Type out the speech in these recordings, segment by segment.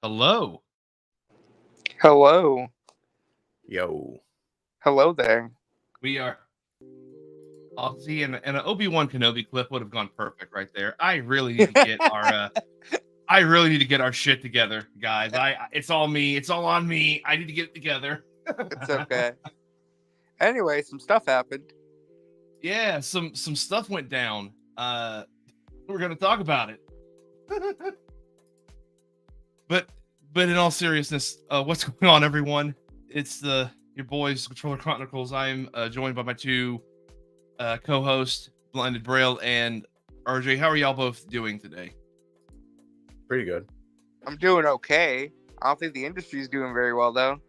Hello. Hello. Yo. Hello there. We are. Oh, see, and an Obi-Wan Kenobi clip would have gone perfect right there. I really need to get our. I really need to get our shit together, guys. It's all me. It's all on me. I need to get it together. It's okay. Anyway, some stuff happened. Yeah, some stuff went down. We're gonna talk about it. but in all seriousness, what's going on, everyone? It's your boys, Controller Chronicles. I'm joined by my two co-hosts, Blinded Braille and RJ. How are y'all both doing today? Pretty good. I'm doing okay. I don't think the industry's doing very well, though.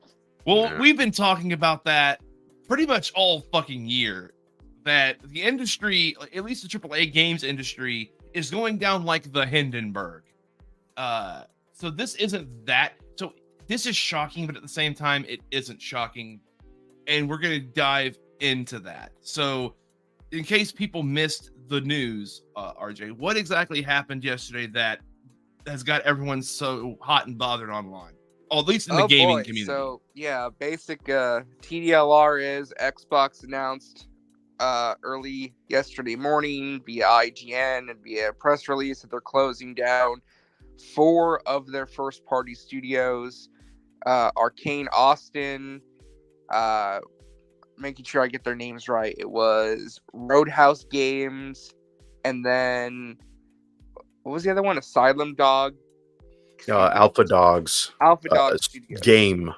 Well, we've been talking about that pretty much all fucking year. That the industry, at least the AAA games industry, is going down like the Hindenburg. So this isn't that. So this is shocking, but at the same time, it isn't shocking. And we're going to dive into that. So in case people missed the news, RJ, what exactly happened yesterday that has got everyone so hot and bothered online? Or at least in the gaming community. So, yeah, basic TDLR is Xbox announced early yesterday morning via IGN and via press release that they're closing down 4 of their first-party studios. Arcane Austin, making sure I get their names right. It was Roadhouse Games, and then what was the other one? Asylum Dog. Alpha Dogs. Alpha Dog Studios. Game.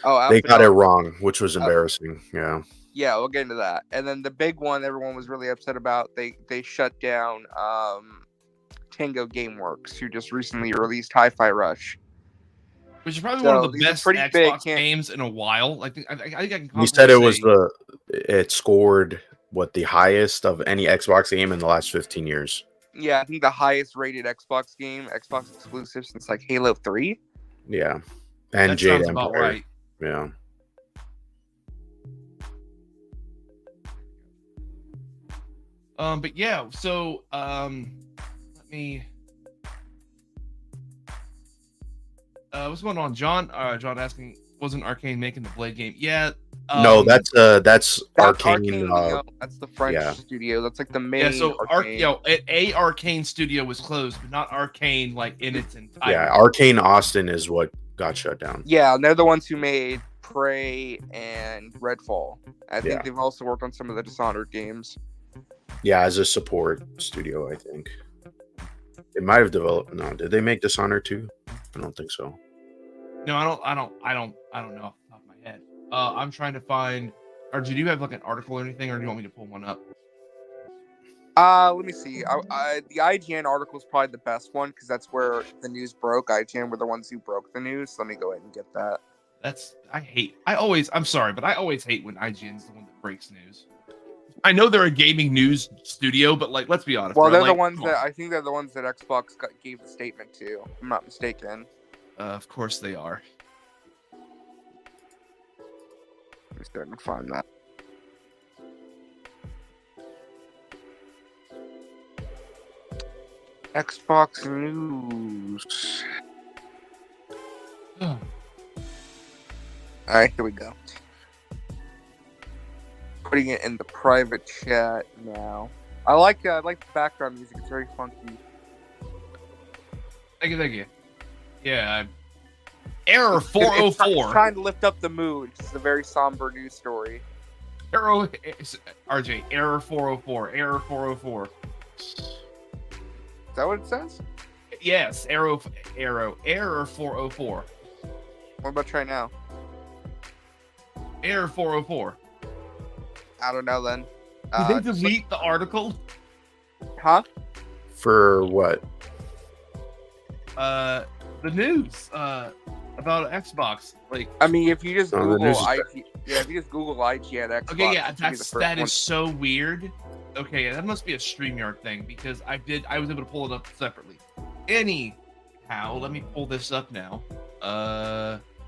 Oh, Alpha they got Dog. it wrong, which was embarrassing. Yeah. Yeah, we'll get into that. And then the big one everyone was really upset about, they shut down Tango Gameworks, who just recently released Hi-Fi Rush. Which is probably one of the best Xbox games in a while. I think I can. He said it was it scored the highest of any Xbox game in the last 15 years. Yeah, I think the highest rated Xbox game, Xbox exclusive since like Halo 3. Yeah, and that Jade sounds Empire. About right. Yeah. But yeah, so let me. What's going on, John? John asking, wasn't Arcane making the Blade game? Yeah. No, that's Arcane. That's the French studio. That's like the main. Yeah, so Arcane studio was closed, but not Arcane like in its entirety. Yeah, Arcane Austin is what got shut down. Yeah, and they're the ones who made Prey and Redfall. I think they've also worked on some of the Dishonored games. Yeah, as a support studio, I think. They might have developed. No, did they make Dishonored 2? I don't think so. No, I don't know off the top of my head. I'm trying to find. Or do you have like an article or anything, or do you want me to pull one up? Let me see. The IGN article is probably the best one because that's where the news broke. IGN were the ones who broke the news. So let me go ahead and get that. I'm sorry, but I always hate when IGN's the one that breaks news. I know they're a gaming news studio, but like, let's be honest. Well, they're the ones that I think they're the ones that Xbox gave the statement to. If I'm not mistaken. Of course they are. I'm starting to find that. Xbox News. All right, here we go. Putting it in the private chat now. I like the background music. It's very funky. Thank you. Yeah. Error 404. It's trying to lift up the mood. It's a very somber news story. RJ, error 404. Error 404. Is that what it says? Yes, error 404. What about try now? Error 404. I don't know then. Did they delete the article? Huh? For what? The news about Xbox. Like, I mean, if you just Google IGN Xbox. Okay, yeah, that is so weird. Okay, that must be a StreamYard thing because I was able to pull it up separately. Anyhow, let me pull this up now.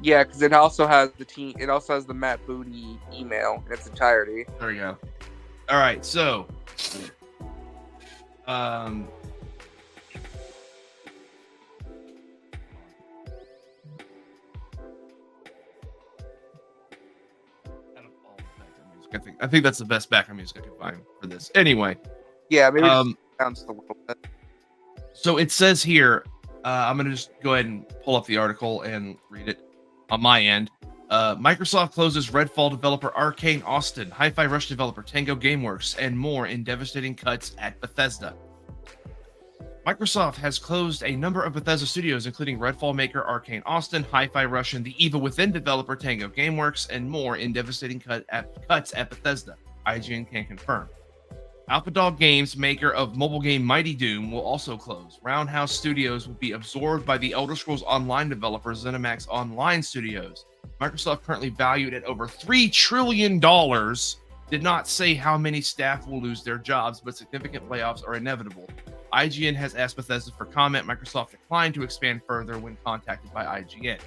Yeah, because it also has the Matt Booty email in its entirety. There we go. All right, so I think that's the best background music I could find for this. Anyway, Yeah, maybe just bounced a little bit. so it says here, I'm gonna just go ahead and pull up the article and read it on my end. Microsoft closes Redfall developer Arcane Austin, Hi-Fi Rush developer Tango Gameworks, and more in devastating cuts at Bethesda. Microsoft has closed a number of Bethesda studios, including Redfall maker Arcane Austin, Hi-Fi Rush, and the Evil Within developer Tango Gameworks, and more in devastating cuts at Bethesda. IGN can confirm. AlphaDog Games, maker of mobile game Mighty Doom, will also close. Roundhouse Studios will be absorbed by the Elder Scrolls Online developer ZeniMax Online Studios. Microsoft, currently valued at over $3 trillion, did not say how many staff will lose their jobs, but significant layoffs are inevitable. IGN has asked Bethesda for comment. Microsoft declined to expand further when contacted by IGN.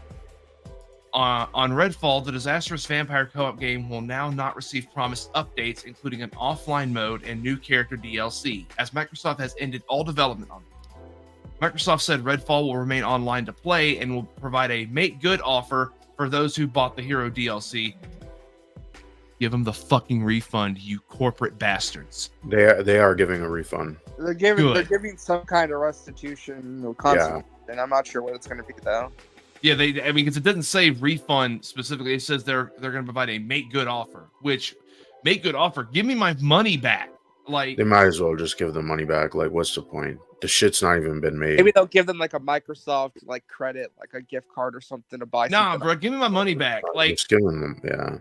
On Redfall, the disastrous vampire co-op game will now not receive promised updates, including an offline mode and new character DLC, as Microsoft has ended all development on it. Microsoft said Redfall will remain online to play and will provide a make good offer for those who bought the hero DLC. Give them the fucking refund, you corporate bastards. They are giving a refund. They're giving some kind of restitution or compensation, and I'm not sure what it's going to be though. Yeah, I mean, because it doesn't say refund specifically. It says they're going to provide a make good offer, which make good offer. Give me my money back. Like, they might as well just give the money back. Like, what's the point? The shit's not even been made. Maybe they'll give them like a Microsoft like credit, like a gift card or something to buy. Nah, bro, give me my money back. Like, just giving them, yeah.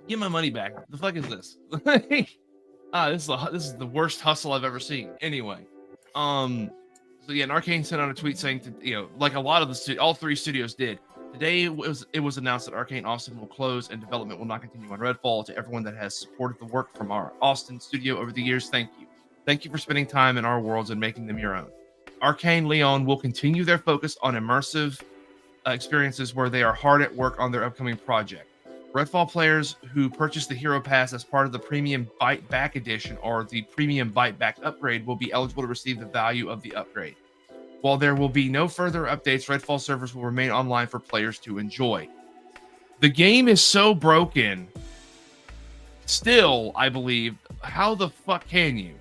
Give my money back. What the fuck is this? This is the worst hustle I've ever seen. Anyway, so yeah, and Arcane sent out a tweet saying, like a lot of all three studios did. Today it was announced that Arcane Austin will close and development will not continue on Redfall. To everyone that has supported the work from our Austin studio over the years, thank you. Thank you for spending time in our worlds and making them your own. Arcane Leon will continue their focus on immersive experiences where they are hard at work on their upcoming project. Redfall players who purchase the Hero Pass as part of the Premium Bite Back Edition or the Premium Bite Back upgrade will be eligible to receive the value of the upgrade. While there will be no further updates, Redfall servers will remain online for players to enjoy. The game is so broken. Still, I believe. How the fuck can you?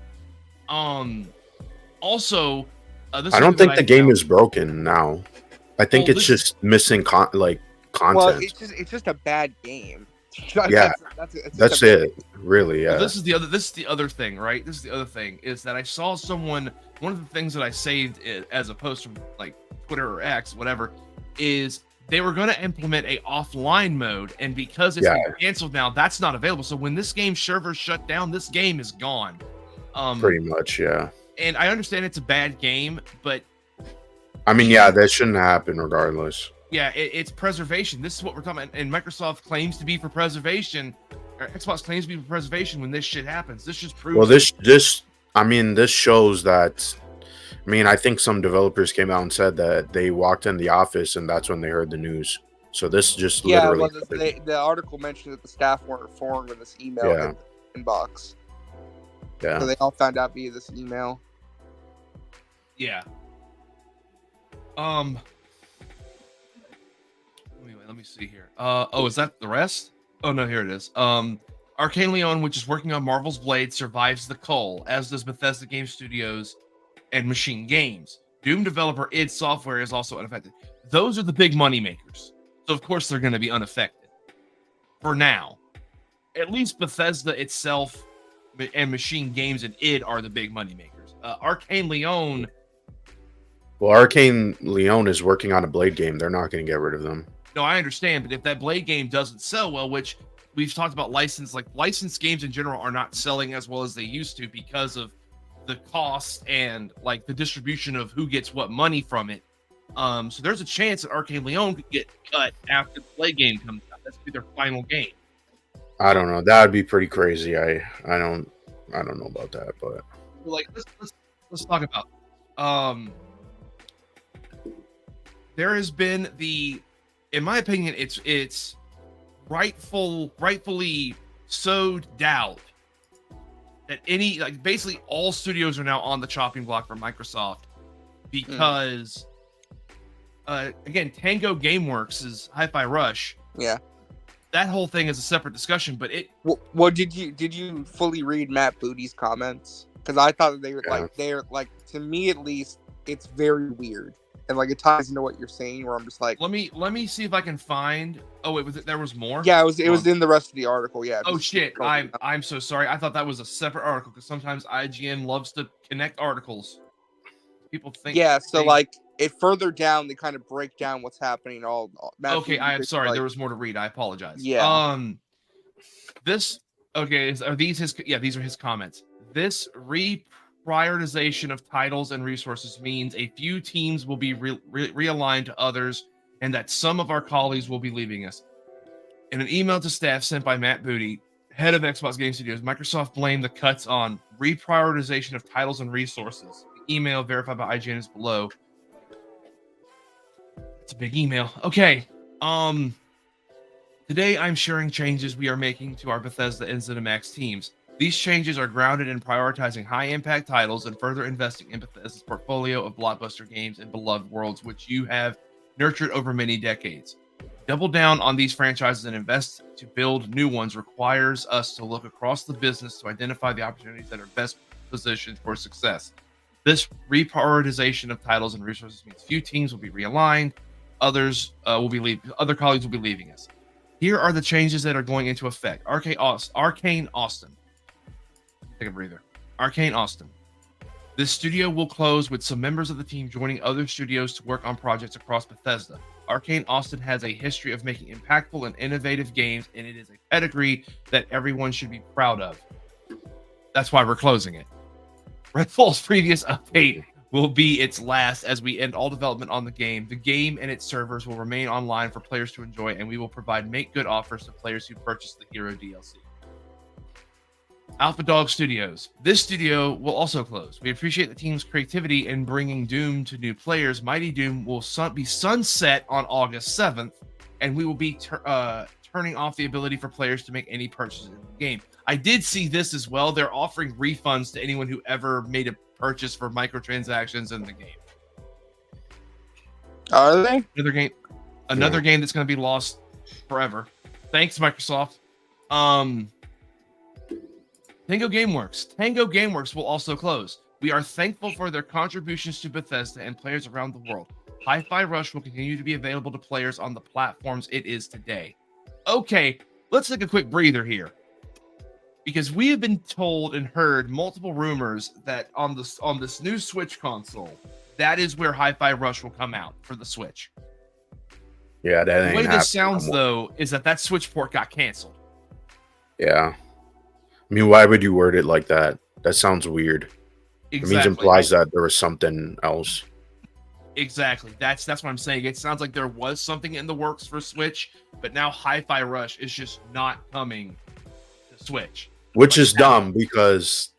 Also, I don't think the game is broken now. I think it's just missing content. Well, it's just a bad game. Yeah, that's it. Really, yeah. Well, this is the other thing, right? This is the other thing is that I saw someone. One of the things that I saved as a post from like Twitter or X, whatever, is they were going to implement a offline mode, and because it's been canceled now, that's not available. So when this game server shut down, this game is gone. Pretty much, yeah. And I understand it's a bad game, but I mean, yeah, that shouldn't happen regardless. Yeah, it's preservation. This is what we're talking about. And Microsoft claims to be for preservation, or Xbox claims to be for preservation when this shit happens. This just proves. Well, this shows that. I mean, I think some developers came out and said that they walked in the office and that's when they heard the news. So this just literally. Well, the article mentioned that the staff weren't informed when this email inbox. Yeah. So they all found out via this email. Yeah. Let me see here. Is that the rest? Oh no, here it is. Arcane Leon, which is working on Marvel's Blade, survives the cull, as does Bethesda Game Studios and Machine Games. Doom developer id Software is also unaffected. Those are the big money makers. So of course they're going to be unaffected. For now. At least Bethesda itself and Machine Games and id are the big money makers. Arcane Leon. Well, Arcane Leon is working on a Blade game. They're not going to get rid of them. No, I understand, but if that Blade game doesn't sell well, which we've talked about licensed games in general are not selling as well as they used to because of the cost and like the distribution of who gets what money from it. So there's a chance that Arcane Leon could get cut after the Blade game comes out. That's be their final game. I don't know. That would be pretty crazy. I don't know about that, but like let's talk about. There has been in my opinion, it's rightfully sowed doubt that basically all studios are now on the chopping block for Microsoft because again, Tango Gameworks is Hi-Fi Rush. Yeah. that whole thing is a separate discussion. But it Well, did you fully read Matt Booty's comments? Because I thought that they're like, to me at least, it's very weird, and like it ties into what you're saying. Where I'm just like, let me see if I can find. Oh wait, there was more? Yeah, it was in the rest of the article. Yeah. Oh shit! I'm so sorry. I thought that was a separate article because sometimes IGN loves to connect articles. People think. Yeah. So like it further down, they kind of break down what's happening. Okay, I am sorry. There was more to read. I apologize. Yeah. This. Okay. Are these his? Yeah, these are his comments. This reprioritization of titles and resources means a few teams will be realigned to others, and that some of our colleagues will be leaving us. In an email to staff sent by Matt Booty, head of Xbox Game Studios, Microsoft blamed the cuts on reprioritization of titles and resources. The email verified by IGN is below. It's a big email. Okay. Today I'm sharing changes we are making to our Bethesda and ZeniMax teams. These changes are grounded in prioritizing high-impact titles and further investing in Bethesda's portfolio of blockbuster games and beloved worlds, which you have nurtured over many decades. Double down on these franchises and invest to build new ones requires us to look across the business to identify the opportunities that are best positioned for success. This reprioritization of titles and resources means few teams will be realigned, other colleagues will be leaving us. Here are the changes that are going into effect. Arcane Austin. Take a breather. Arcane Austin. This studio will close with some members of the team joining other studios to work on projects across Bethesda. Arcane Austin has a history of making impactful and innovative games, and it is a pedigree that everyone should be proud of. That's why we're closing it. Redfall's previous update will be its last as we end all development on the game. The game and its servers will remain online for players to enjoy, and we will provide make-good offers to players who purchase the Hero DLC. Alpha Dog Studios. This studio will also close. We appreciate the team's creativity in bringing Doom to new players. Mighty Doom will be sunset on August 7th, and we will be turning off the ability for players to make any purchases in the game. I did see this as well. They're offering refunds to anyone who ever made a purchase for microtransactions in the game. Are they? Another game that's going to be lost forever. Thanks, Microsoft. Tango Gameworks will also close. We are thankful for their contributions to Bethesda and players around the world. Hi-Fi Rush will continue to be available to players on the platforms it is today. Okay, let's take a quick breather here. Because we have been told and heard multiple rumors that on this new Switch console, that is where Hi-Fi Rush will come out for the Switch. Yeah, that ain't the way this sounds, anymore. though, is that Switch port got canceled. Yeah. I mean, why would you word it like that? That sounds weird. Exactly. It means implies that there was something else. Exactly. That's what I'm saying. It sounds like there was something in the works for Switch, but now Hi-Fi Rush is just not coming to Switch. Which is dumb because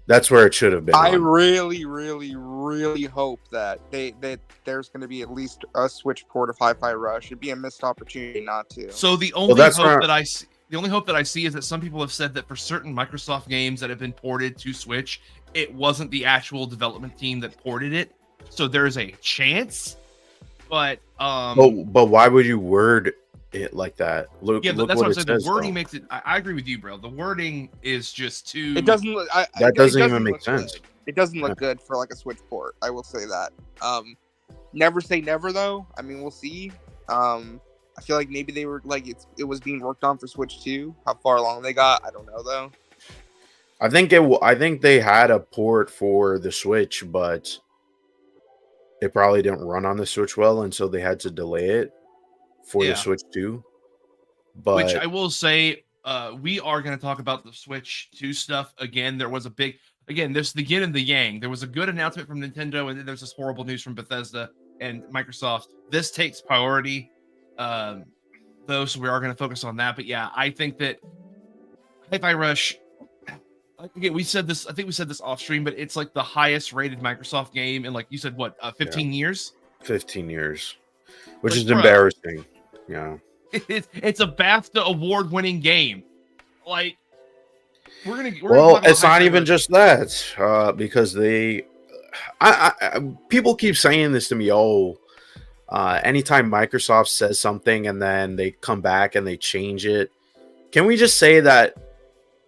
that's where it should have been. I really, really, really hope that there's going to be at least a Switch port of Hi-Fi Rush. It'd be a missed opportunity not to. So the only hope that I see is that some people have said that for certain Microsoft games that have been ported to Switch, it wasn't the actual development team that ported it. So there's a chance, but why would you word it like that? Look that's what I'm it saying. says, The wording though. makes it. I agree with you, bro. The wording is just too. It doesn't. That doesn't even make sense. Good. It doesn't look good for like a Switch port. I will say that. Never say never, though. I mean, we'll see. I feel like maybe they were like it was being worked on for Switch 2. How far along they got, I don't know though. I think they had a port for the Switch, but it probably didn't run on the Switch well, and so they had to delay it for the Switch 2. But which I will say, we are going to talk about the Switch 2 stuff again. There was a big there's the yin and the yang. There was a good announcement from Nintendo, and then there's this horrible news from Bethesda and Microsoft. This takes priority. Though, so we are going to focus on that. But yeah, I think that Hi-Fi Rush, again, we said this, I think we said this off stream, but it's like the highest rated Microsoft game in, like you said, what, 15 years? 15 years, which like, is embarrassing. Yeah. It's a BAFTA award winning game. Like, we're it's not even just that, because people keep saying this to me. Anytime Microsoft says something and then they come back and they change it, can we just say that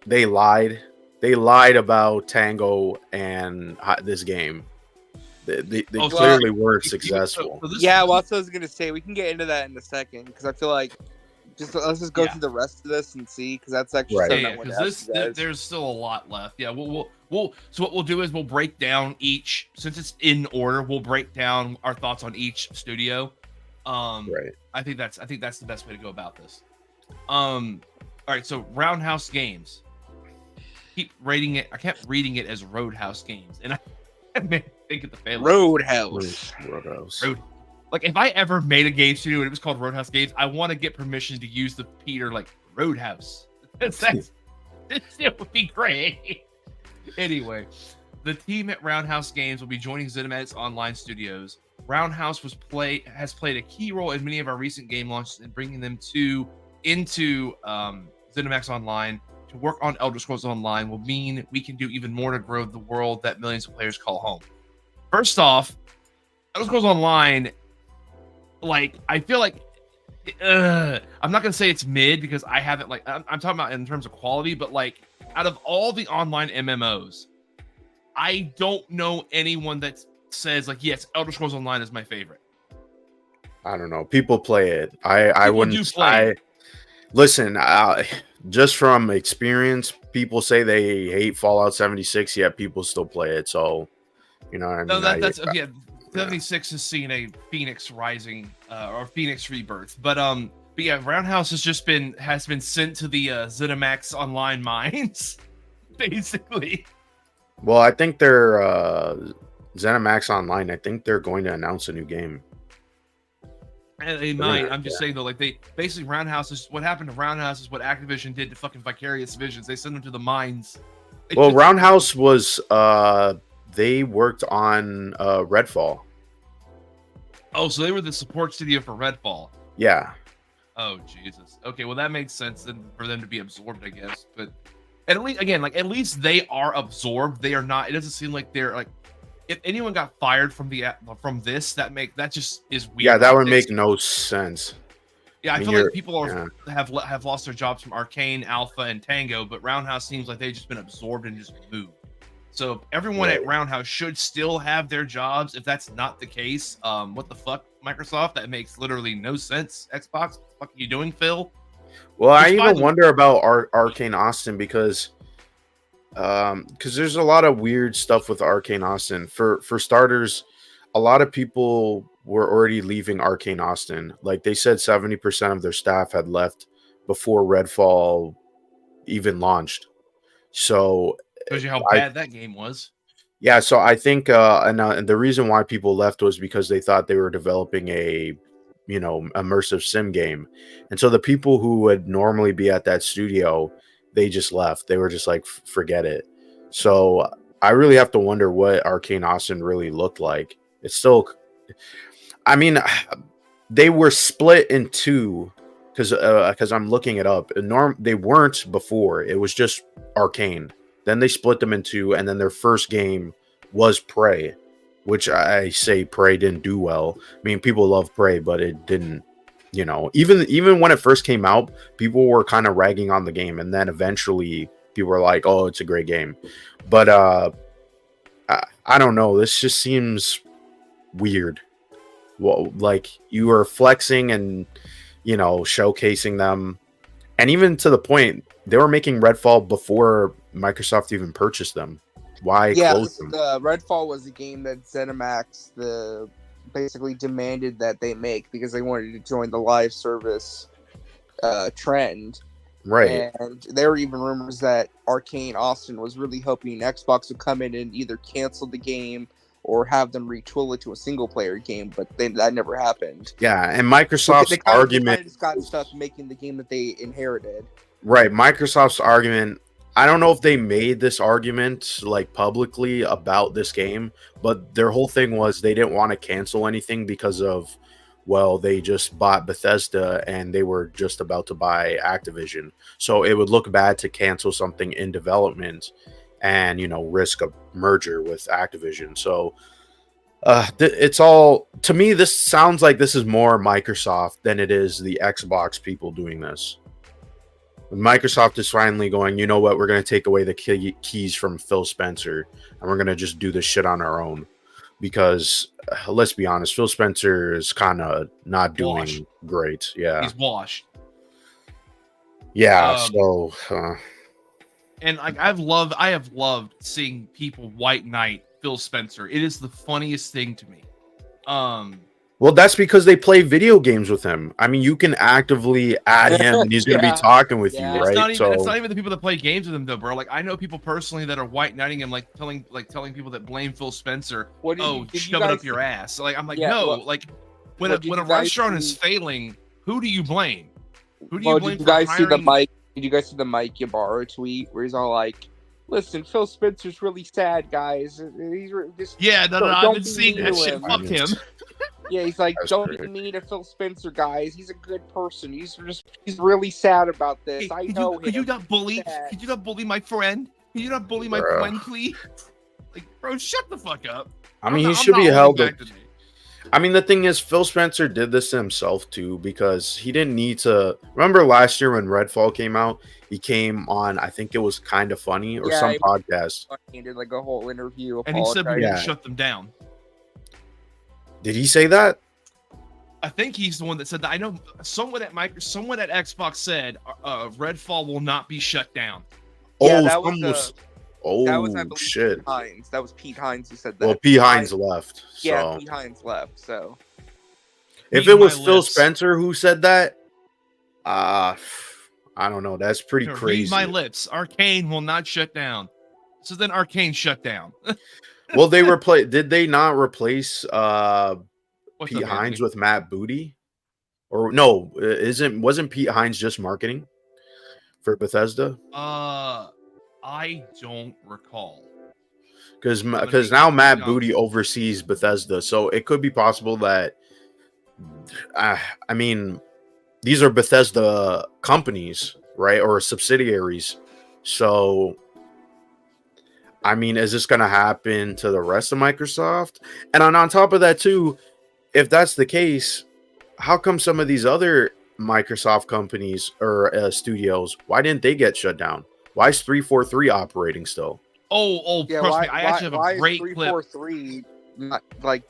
they lied? They lied about Tango and this game. They clearly weren't successful. Yeah, well, that's what I was gonna say. We can get into that in a second because I feel like let's just go through the rest of this and see, because that's actually because there's still a lot left. Yeah, so what we'll do is we'll break down each, since it's in order. We'll break down our thoughts on each studio. Right. I think that's the best way to go about this. All right. So Roundhouse Games. Keep rating it. I kept reading it as Roadhouse Games, and I think of the family. Roadhouse. Like, if I ever made a game studio and it was called Roadhouse Games, I want to get permission to use the Peter, like, Roadhouse. It would be great. Anyway, the team at Roundhouse Games will be joining ZeniMax Online Studios. Roundhouse has played a key role in many of our recent game launches and bringing them into ZeniMax Online. To work on Elder Scrolls Online will mean we can do even more to grow the world that millions of players call home. First off, Elder Scrolls Online, like, I feel like I'm not gonna say it's mid, because I haven't, like, I'm talking about in terms of quality, but like, out of all the online MMOs, I don't know anyone that says, like, yes, Elder Scrolls Online is my favorite. I don't know. People play it. I wouldn't. Listen. Just from experience, people say they hate Fallout 76, yet people still play it. So, you know what I mean? No, that's 76 has seen a Phoenix Rising or Phoenix Rebirth, but yeah, Roundhouse has been sent to the ZeniMax Online mines, basically. Well, I think they're ZeniMax Online. I think they're going to announce a new game. And they might. I'm just saying, though, like, they basically, Roundhouse is what happened to Roundhouse is what Activision did to fucking Vicarious Visions. They sent them to the mines. Well, Roundhouse was they worked on Redfall. Oh, so they were the support studio for Redfall. Yeah. Oh, Jesus. Okay, well, that makes sense then for them to be absorbed, I guess. But at least, again, like, at least they are absorbed. They are not. It doesn't seem like they're, like, if anyone got fired from this, that just is weird. Yeah, that would make no sense. Yeah, I feel like people have lost their jobs from Arcane, Alpha, and Tango, but Roundhouse seems like they've just been absorbed and just moved. So everyone at Roundhouse should still have their jobs. If that's not the case, what the fuck, Microsoft? That makes literally no sense. Xbox, what the fuck are you doing, Phil? Well, I even wonder about Arcane Austin, because there's a lot of weird stuff with Arcane Austin. For starters, a lot of people were already leaving Arcane Austin. Like, they said 70% of their staff had left before Redfall even launched. So shows you how bad that game was. Yeah, so I think and the reason why people left was because they thought they were developing a immersive sim game. And so the people who would normally be at that studio, they just left. They were just like, forget it. So I really have to wonder what Arcane Austin really looked like. It's still, I mean, they were split in two, because I'm looking it up. They weren't before. It was just Arcane. Then they split them in two, and then their first game was Prey, which I say Prey didn't do well. I mean, people love Prey, but it didn't. Even when it first came out, people were kind of ragging on the game, and then eventually people were like, "Oh, it's a great game." But I don't know. This just seems weird. Well, like, you are flexing and showcasing them, and even to the point they were making Redfall before Microsoft even purchased them. Why close them? Redfall was a game that ZeniMax basically demanded that they make, because they wanted to join the live service trend. Right. And there were even rumors that Arcane Austin was really hoping Xbox would come in and either cancel the game or have them retool it to a single player game, but that never happened. Yeah, and Microsoft's argument just got stuff making the game that they inherited. Right. Microsoft's argument, I don't know if they made this argument like publicly about this game, but their whole thing was they didn't want to cancel anything because of, well, they just bought Bethesda and they were just about to buy Activision. So it would look bad to cancel something in development and, risk a merger with Activision. So It's all, to me, this sounds like this is more Microsoft than it is the Xbox people doing this. Microsoft is finally going, you know what, we're going to take away the keys from Phil Spencer and we're going to just do this shit on our own. Because let's be honest, Phil Spencer is kind of not doing great. Yeah. He's washed. Yeah. So, and like I have loved seeing people white knight Phil Spencer. It is the funniest thing to me. Well, that's because they play video games with him. I mean, you can actively add him and he's going to be talking with you, right? It's not even the people that play games with him though, bro. Like I know people personally that are white knighting him, like telling people that blame Phil Spencer, shove it up your ass. So, like I'm like, when a restaurant is failing, who do you blame? Who do you blame? Did you guys see the Mike? Did you guys see the Mike Ybarra tweet where he's all like, "Listen, Phil Spencer's really sad, guys. He's just I've been seeing that shit. Fuck him." Yeah, he's like, don't be mean to Phil Spencer, guys. He's a good person. He's really sad about this. Hey, could you not bully my friend? Can you not bully my friend, please? Like, bro, shut the fuck up. I mean, he should be held. I mean, the thing is, Phil Spencer did this to himself too, because he didn't need to. Remember last year when Redfall came out, he came on, I think it was Kind of Funny or some podcast. He did like a whole interview, and he said we need to shut them down. Did he say that? I think he's the one that said that. I know someone at Xbox said Redfall will not be shut down. Yeah, that was I believe, shit. Pete Hines. That was Pete Hines who said that. Well, Pete Hines left. So. Yeah, Pete Hines left. So if it was Phil Spencer who said that, I don't know. That's pretty crazy. Read my lips. Arcane will not shut down. So then Arcane shut down. Well, did they not replace Pete Hines with Matt Booty? Or no, wasn't Pete Hines just marketing for Bethesda? I don't recall. Because now Matt Booty oversees Bethesda, so it could be possible that I mean, these are Bethesda companies, right, or subsidiaries. So I mean, is this going to happen to the rest of Microsoft? And on top of that, too, if that's the case, how come some of these other Microsoft companies or studios, why didn't they get shut down? Why is 343 operating still? Trust me, I actually have a great clip. 343,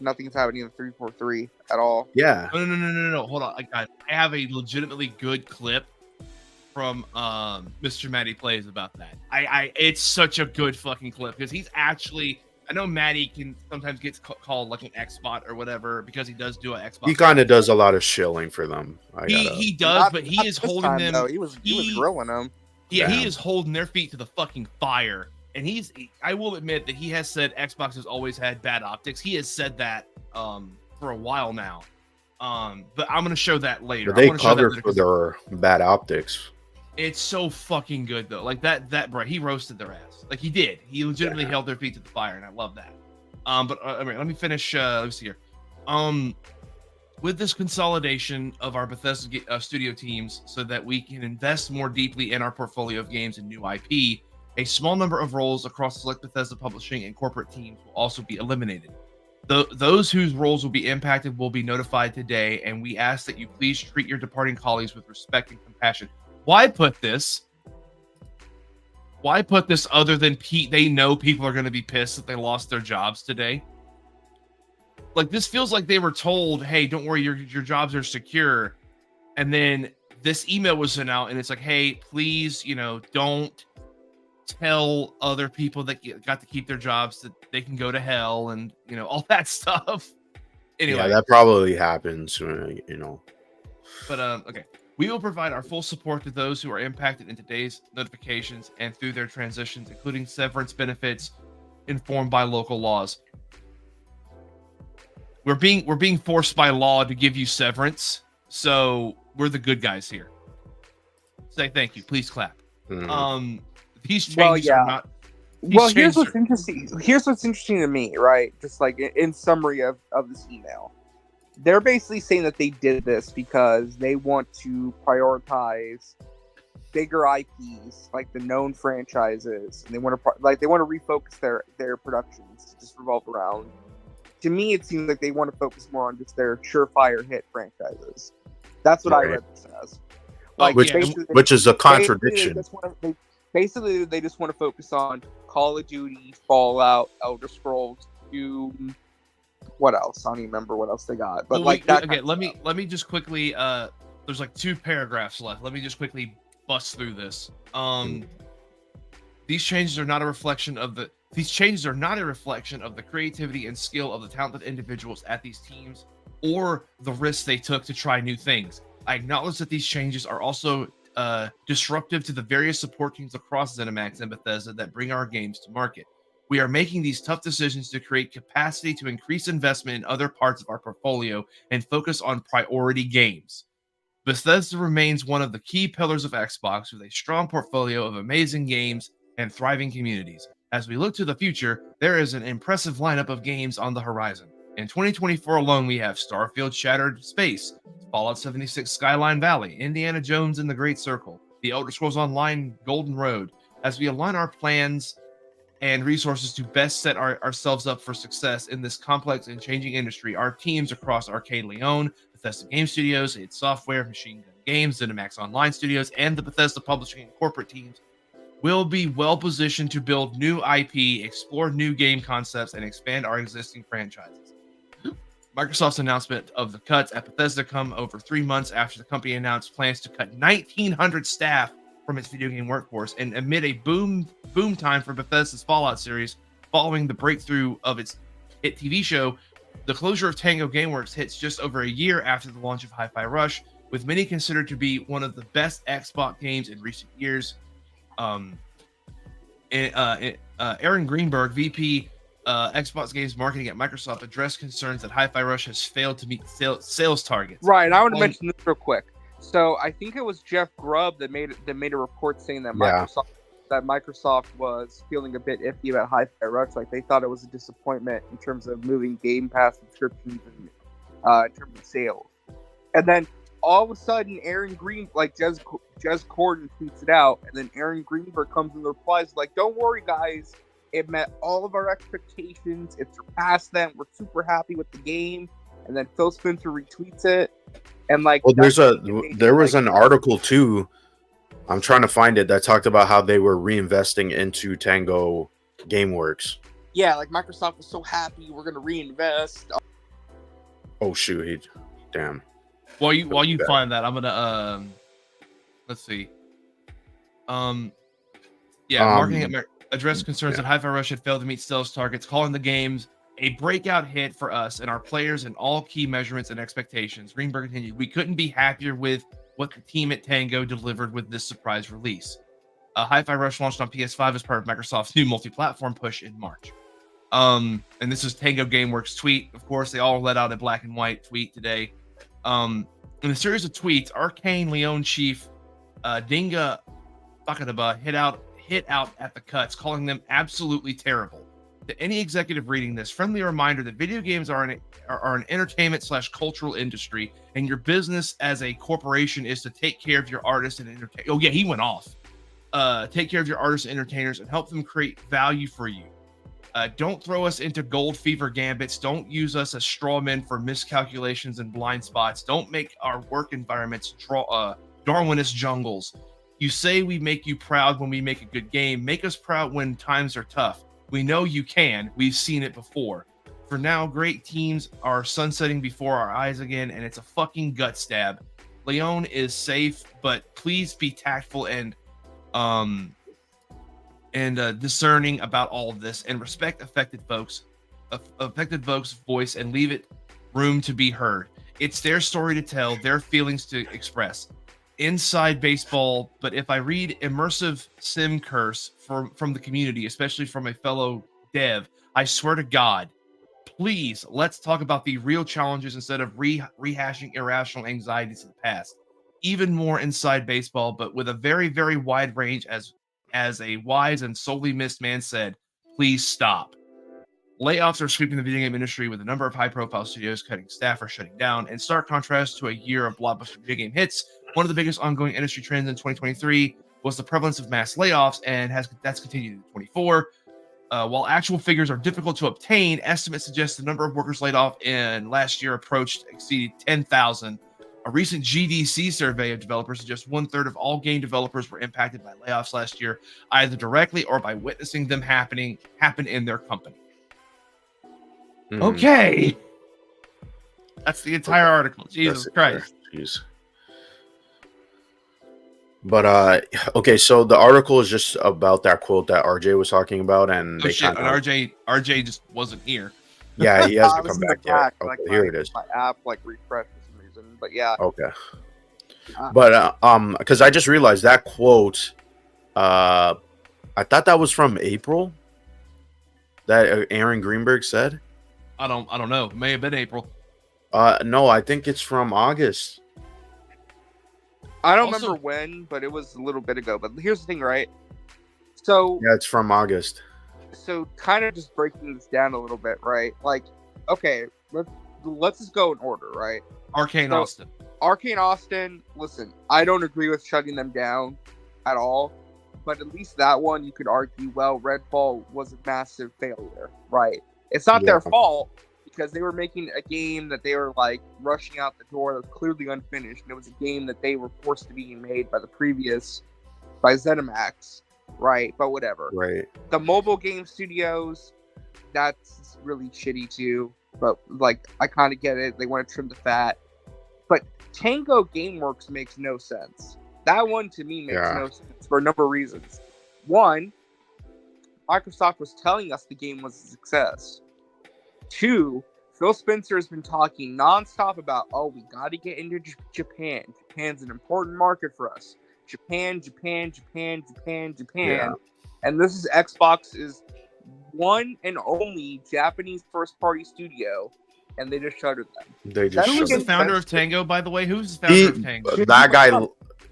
nothing's happening in 343 at all. Yeah. No. Hold on. I have a legitimately good clip from Mr. Matty Plays about that. It's such a good fucking clip because he's actually, I know Matty can sometimes gets called like an Xbot or whatever because he does do an Xbox. He kind of does a lot of shilling for them. He does, but he is holding them. Though. He was grilling them. Yeah, he is holding their feet to the fucking fire. And I will admit that he has said Xbox has always had bad optics. He has said that for a while now. But I'm gonna show that later. But they cover for their bad optics. It's so fucking good though. Like that bro, he roasted their ass. Like he did. He legitimately held their feet to the fire, and I love that. But let me finish. Let me see here. With this consolidation of our Bethesda studio teams, so that we can invest more deeply in our portfolio of games and new IP, a small number of roles across select Bethesda publishing and corporate teams will also be eliminated. Those whose roles will be impacted will be notified today, and we ask that you please treat your departing colleagues with respect and compassion. Why put this other than Pete? They know people are going to be pissed that they lost their jobs today. Like, this feels like they were told, hey, don't worry, your jobs are secure. And then this email was sent out and it's like, hey, please, don't tell other people that got to keep their jobs that they can go to hell and, all that stuff. Anyway. Yeah, that probably happens, But, okay. We will provide our full support to those who are impacted in today's notifications and through their transitions, including severance benefits informed by local laws. We're being forced by law to give you severance, so we're the good guys here. Say thank you. Please clap. Mm-hmm. These changes are not. Here's what's interesting. Here's what's interesting to me, right? Just like in summary of this email. They're basically saying that they did this because they want to prioritize bigger IPs, like the known franchises, and they want to refocus their productions to just revolve around to me, it seems like they want to focus more on just their surefire hit franchises. That's what I Right. read this as. which is a contradiction. Basically, they just want to focus on Call of Duty, Fallout, Elder Scrolls, Doom. What else? I don't even remember what else they got. But let me just quickly. There's like 2 paragraphs left. Let me just quickly bust through this. These changes are not a reflection of the creativity and skill of the talented individuals at these teams or the risks they took to try new things. I acknowledge that these changes are also disruptive to the various support teams across ZeniMax and Bethesda that bring our games to market. We are making these tough decisions to create capacity to increase investment in other parts of our portfolio and focus on priority games. Bethesda remains one of the key pillars of Xbox with a strong portfolio of amazing games and thriving communities. As we look to the future, there is an impressive lineup of games on the horizon. In 2024 alone, we have Starfield Shattered Space, Fallout 76 Skyline Valley, Indiana Jones and the Great Circle, The Elder Scrolls Online Golden Road. As we align our plans and resources to best set ourselves up for success in this complex and changing industry, our teams across Arcade Leon, Bethesda Game Studios, id Software, Machine Gun Games, ZeniMax Online Studios, and the Bethesda Publishing and corporate teams will be well positioned to build new IP, explore new game concepts, and expand our existing franchises. Microsoft's announcement of the cuts at Bethesda come over 3 months after the company announced plans to cut 1,900 staff from its video game workforce, and amid a boom time for Bethesda's Fallout series following the breakthrough of its hit TV show. The closure of Tango Gameworks hits just over a year after the launch of Hi-Fi Rush, with many considered to be one of the best Xbox games in recent years. Aaron Greenberg, VP Xbox Games Marketing at Microsoft, addressed concerns that Hi-Fi Rush has failed to meet sales targets. Right, and I want to mention this real quick. So I think it was Jeff Grubb that made a report saying that Microsoft was feeling a bit iffy about Hi-Fi Rush. Like they thought it was a disappointment in terms of moving Game Pass subscriptions and in terms of sales. And then all of a sudden, Jez Corden tweets it out, and then Aaron Greenberg comes and replies like, "Don't worry, guys. It met all of our expectations. It surpassed them. We're super happy with the game." And then Phil Spencer retweets it. And there was an article too. I'm trying to find it that talked about how they were reinvesting into Tango Gameworks. Yeah, like Microsoft was so happy we're gonna reinvest. Oh shoot! Damn. While you find that, I'm gonna let's see. Marketing addressed concerns that Hi-Fi Rush had failed to meet sales targets, calling the games a breakout hit for us and our players in all key measurements and expectations. Greenberg continued, "We couldn't be happier with what the team at Tango delivered with this surprise release." Hi-Fi Rush launched on PS5 as part of Microsoft's new multi-platform push in March. And this is Tango Gameworks tweet. Of course, they all let out a black and white tweet today. In a series of tweets, Arcane Leon chief Dinga Bakadaba hit out at the cuts, calling them absolutely terrible. To any executive reading this, friendly reminder that video games are an entertainment/cultural industry, and your business as a corporation is to take care of your artists and entertain. Oh yeah, he went off. Take care of your artists and entertainers and help them create value for you. Don't throw us into gold fever gambits. Don't use us as straw men for miscalculations and blind spots. Don't make our work environments Darwinist jungles. You say we make you proud when we make a good game. Make us proud when times are tough. We know you can. We've seen it before. For now, great teams are sunsetting before our eyes again, and it's a fucking gut stab. Leon is safe, but please be tactful and discerning about all of this, and respect affected folks' voice, and leave it room to be heard. It's their story to tell, their feelings to express. Inside baseball, but if I read immersive sim curse from the community, especially from a fellow dev, I swear to God, please let's talk about the real challenges instead of rehashing irrational anxieties of the past. Even more inside baseball, but with a very, very wide range, as a wise and sorely missed man said, please stop. Layoffs are sweeping the video game industry, with a number of high-profile studios cutting staff or shutting down. In stark contrast to a year of blockbuster video game hits, one of the biggest ongoing industry trends in 2023 was the prevalence of mass layoffs, and that's continued in 2024. While actual figures are difficult to obtain, estimates suggest the number of workers laid off in last year exceeded 10,000. A recent GDC survey of developers suggests 1/3 of all game developers were impacted by layoffs last year, either directly or by witnessing them happen in their company. Okay. That's the entire article. Jesus Christ. Jeez. But okay, so the article is just about that quote that RJ was talking about, and Oh shit! And RJ just wasn't here. Yeah, he hasn't come back yet. Okay, like here it is. My app like refreshed for some reason, but yeah. Okay. But because I just realized that quote, I thought that was from April. That Aaron Greenberg said. I don't know. It may have been April. No, I think it's from August. I don't remember when, but it was a little bit ago. But here's the thing, right? So yeah, it's from August. So kind of just breaking this down a little bit, right? Like, okay, let's just go in order, right? Arcane Austin. Listen, I don't agree with shutting them down at all, but at least that one you could argue, well, Redfall was a massive failure, right? It's not their fault, because they were making a game that they were like rushing out the door that was clearly unfinished, and it was a game that they were forced to be made by ZeniMax, right? But whatever. Right. The mobile game studios, that's really shitty too. But like, I kind of get it. They want to trim the fat. But Tango Gameworks makes no sense. That one to me makes no sense for a number of reasons. One, Microsoft was telling us the game was a success. Two, Phil Spencer has been talking nonstop about, oh, we got to get into Japan. Japan's an important market for us. Japan. Yeah. And this is Xbox's one and only Japanese first-party studio, and they just shuttered them. Who was the founder of Tango, by the way? Who's the founder of Tango? That guy,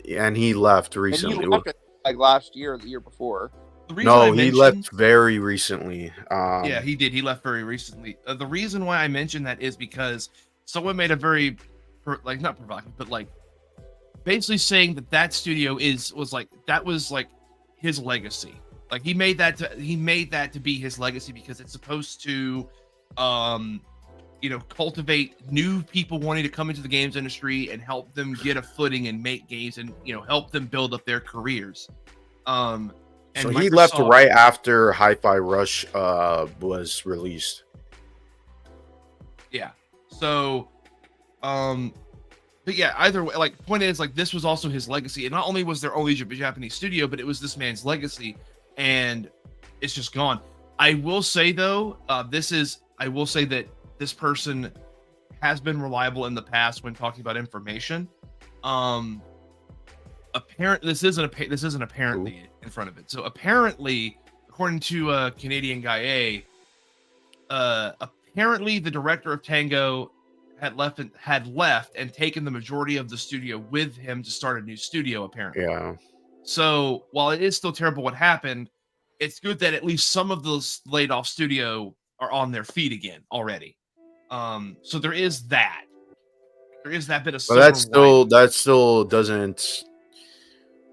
and he left recently. And he left like last year or the year before. He left very recently. Yeah, he did. He left very recently. The reason why I mentioned that is because someone made a very, not provocative, but like basically saying that studio was like his legacy. Like he made that to be his legacy because it's supposed to, cultivate new people wanting to come into the games industry and help them get a footing and make games and help them build up their careers. So he left right after Hi-Fi Rush was released. Yeah. So, but yeah, either way, like, point is, like, this was also his legacy. And not only was there only Japanese studio, but it was this man's legacy, and it's just gone. I will say though, I will say that this person has been reliable in the past when talking about information. This isn't apparently in front of it. So apparently, according to Canadian Guy A, apparently the director of Tango had left and taken the majority of the studio with him to start a new studio, apparently. Yeah. So while it is still terrible what happened, it's good that at least some of those laid off studio are on their feet again already. So there is that. There is that bit of. But that still doesn't.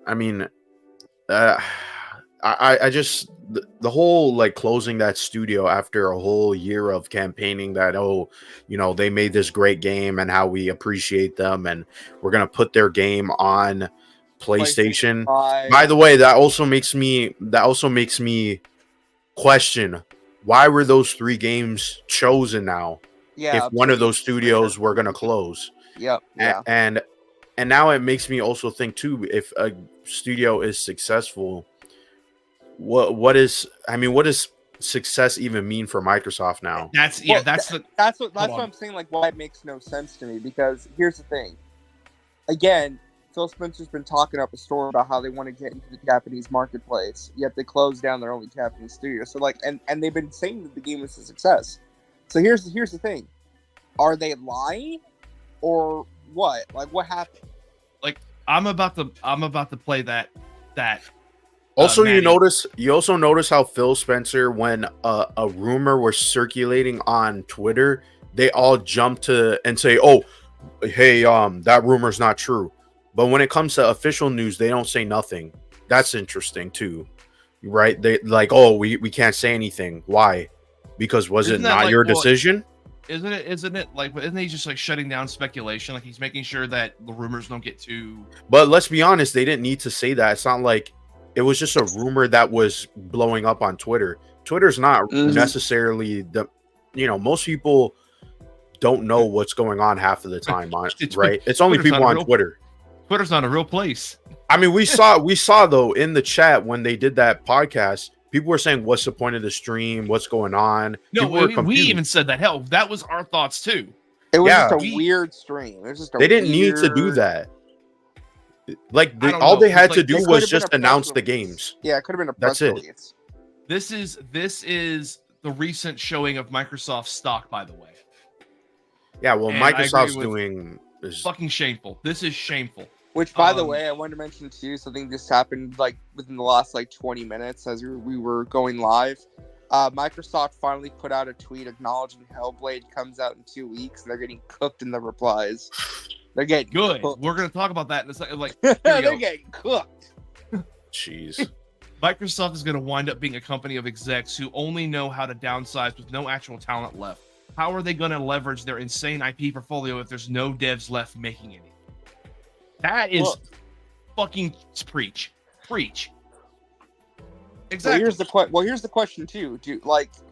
I mean, I just the whole like closing that studio after a whole year of campaigning that they made this great game and how we appreciate them and we're gonna put their game on PlayStation. By the way, that also makes me question why were those 3 games chosen now? Yeah, if one of those studios were gonna close. Yep. Yeah. And now it makes me also think too, if a studio is successful, what does success even mean for Microsoft now? That's what I'm saying, like why it makes no sense to me, because here's the thing. Again, Phil Spencer's been talking up a storm about how they want to get into the Japanese marketplace, yet they closed down their only Japanese studio. So like and they've been saying that the game is a success. So here's the thing. Are they lying or what? Like what happened? Like I'm about to play that. Also, you also notice how Phil Spencer, when a rumor was circulating on Twitter, they all jump to and say, "Oh, hey, that rumor's not true." But when it comes to official news, they don't say nothing. That's interesting too. right? They like, oh, we can't say anything. Why? Because was Isn't it that not like, your well, decision? Isn't it like, isn't he just like shutting down speculation? Like he's making sure that the rumors don't get too. But let's be honest, they didn't need to say that. It's not like it was just a rumor that was blowing up on Twitter. Twitter's not necessarily the, most people don't know what's going on half of the time, right? It's only people on Twitter. Twitter's not a real place. I mean, we saw though in the chat when they did that podcast, people were saying, "What's the point of the stream? What's going on?" No, we even said that. Hell, that was our thoughts too. It was just a weird stream. It was just they didn't need to do that. Like all they had to do was just announce the games. Yeah, it could have been a press release. This is the recent showing of Microsoft's stock, by the way. Yeah, well, Microsoft's doing is fucking shameful. This is shameful. Which, by the way, I wanted to mention too, something just happened like within the last 20 minutes as we were going live. Microsoft finally put out a tweet acknowledging Hellblade comes out in 2 weeks, and they're getting cooked in the replies. They're getting good. Cooked. We're gonna talk about that in a second. Like they're getting cooked. Jeez. Microsoft is gonna wind up being a company of execs who only know how to downsize with no actual talent left. How are they gonna leverage their insane IP portfolio if there's no devs left making any? That is fucking preach. Exactly. Here's the question too.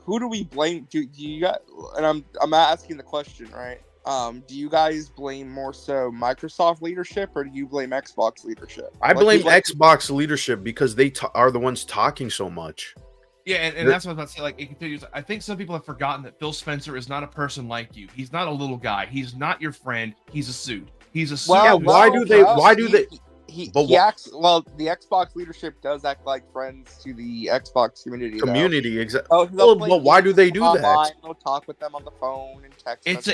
Who do we blame? Do you got? And I'm asking the question, right? Do you guys blame more so Microsoft leadership, or do you blame Xbox leadership? I blame Xbox leadership because they are the ones talking so much. Yeah, and that's what I was about to say. Like, it continues. I think some people have forgotten that Phil Spencer is not a person like you. He's not a little guy. He's not your friend. He's a suit. He's a suit. Well, why do they? He acts well. The Xbox leadership does act like friends to the Xbox community. Exactly. Well, why do they do that? They'll talk with them on the phone and text. It's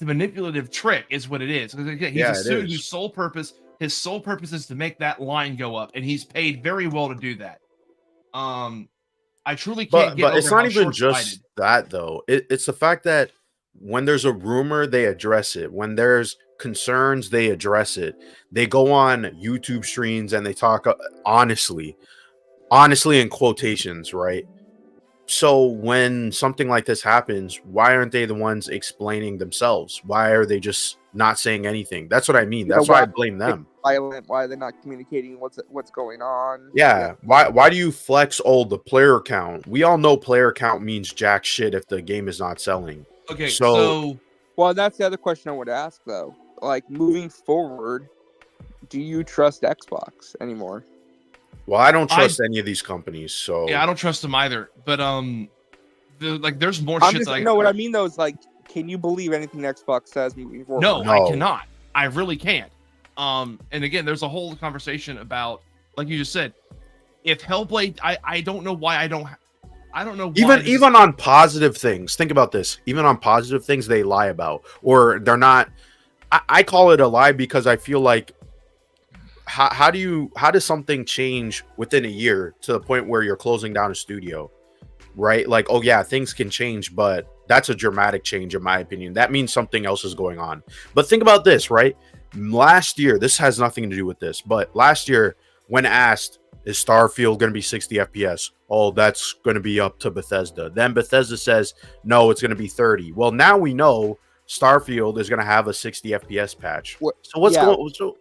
a manipulative trick, is what it is. He's a suit whose sole purpose is to make that line go up, and he's paid very well to do that. I truly can't. But it's not even just that though. It's the fact that when there's a rumor, they address it. When there's concerns, they address it. They go on YouTube streams and they talk honestly in quotations, right? So when something like this happens, why aren't they the ones explaining themselves? Why are they just not saying anything? That's what I mean. That's why I blame them. Why are they not communicating what's going on? Yeah. Why do you flex the player count? We all know player count means jack shit if the game is not selling. Okay, so well, that's the other question I would ask though. Like, moving forward, do you trust Xbox anymore? Well, I don't trust any of these companies, so yeah, I don't trust them either. But there's more shit. What I mean though is can you believe anything Xbox says moving forward? No, I cannot. I really can't. And again, there's a whole conversation about, like you just said, if Hellblade, I don't know why I don't know. Even on positive things, think about this. Even on positive things, they lie about, or they're not. I call it a lie because I feel like how does something change within a year to the point where you're closing down a studio, right? Like, oh yeah, things can change, but that's a dramatic change in my opinion. That means something else is going on. But think about this, right? Last year, this has nothing to do with this, but last year when asked, is Starfield going to be 60 FPS? Oh, that's going to be up to Bethesda. Then Bethesda says, no, it's going to be 30. Well, now we know Starfield is going to have a 60 FPS patch. So what's going? So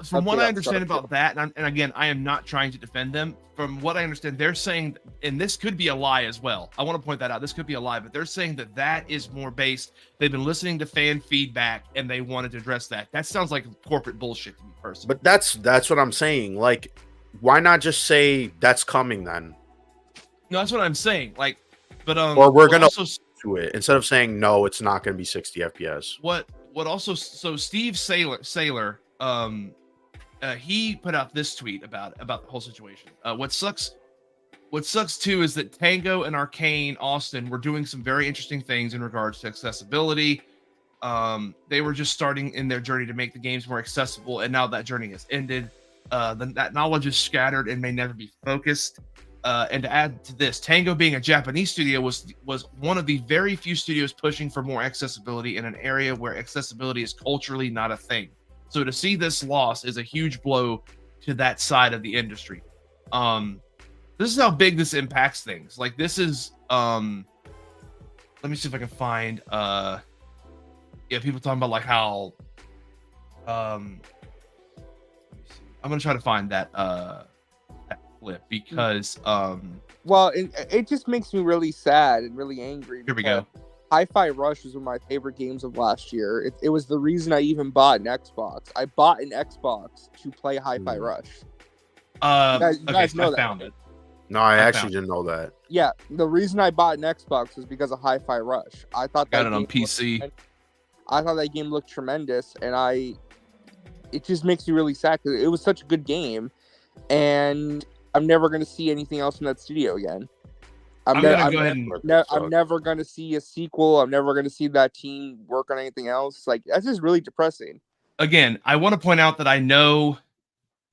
from what I understand about that, and again, I am not trying to defend them. From what I understand, they're saying, and this could be a lie as well. I want to point that out. This could be a lie, but they're saying that is more based. They've been listening to fan feedback, and they wanted to address that. That sounds like corporate bullshit to me personally. But that's what I'm saying. Like, why not just say that's coming then? No, that's what I'm saying. Like, but or we're gonna also to it instead of saying no, it's not gonna be 60 FPS. What also? So Steve Saylor, he put out this tweet about the whole situation. What sucks too is that Tango and Arcane Austin were doing some very interesting things in regards to accessibility. They were just starting in their journey to make the games more accessible, and now that journey has ended. That knowledge is scattered and may never be focused. And to add to this, Tango being a Japanese studio was one of the very few studios pushing for more accessibility in an area where accessibility is culturally not a thing. So to see this loss is a huge blow to that side of the industry. This is how big this impacts things. Like this is let me see if I can find people talking about like how let me see. I'm gonna try to find that clip because well, it just makes me really sad and really angry. Here we go. Hi-Fi Rush was one of my favorite games of last year. It was the reason I even bought an Xbox. I bought an Xbox to play Hi-Fi Rush. You guys know I found it. No, I actually didn't know that. Yeah, the reason I bought an Xbox was because of Hi-Fi Rush. I thought got it on PC. I thought that game looked tremendous, and it just makes me really sad because it was such a good game, and I'm never going to see anything else from that studio again. I'm never going to see a sequel. I'm never going to see that team work on anything else. Like, that's just really depressing. Again, I want to point out that I know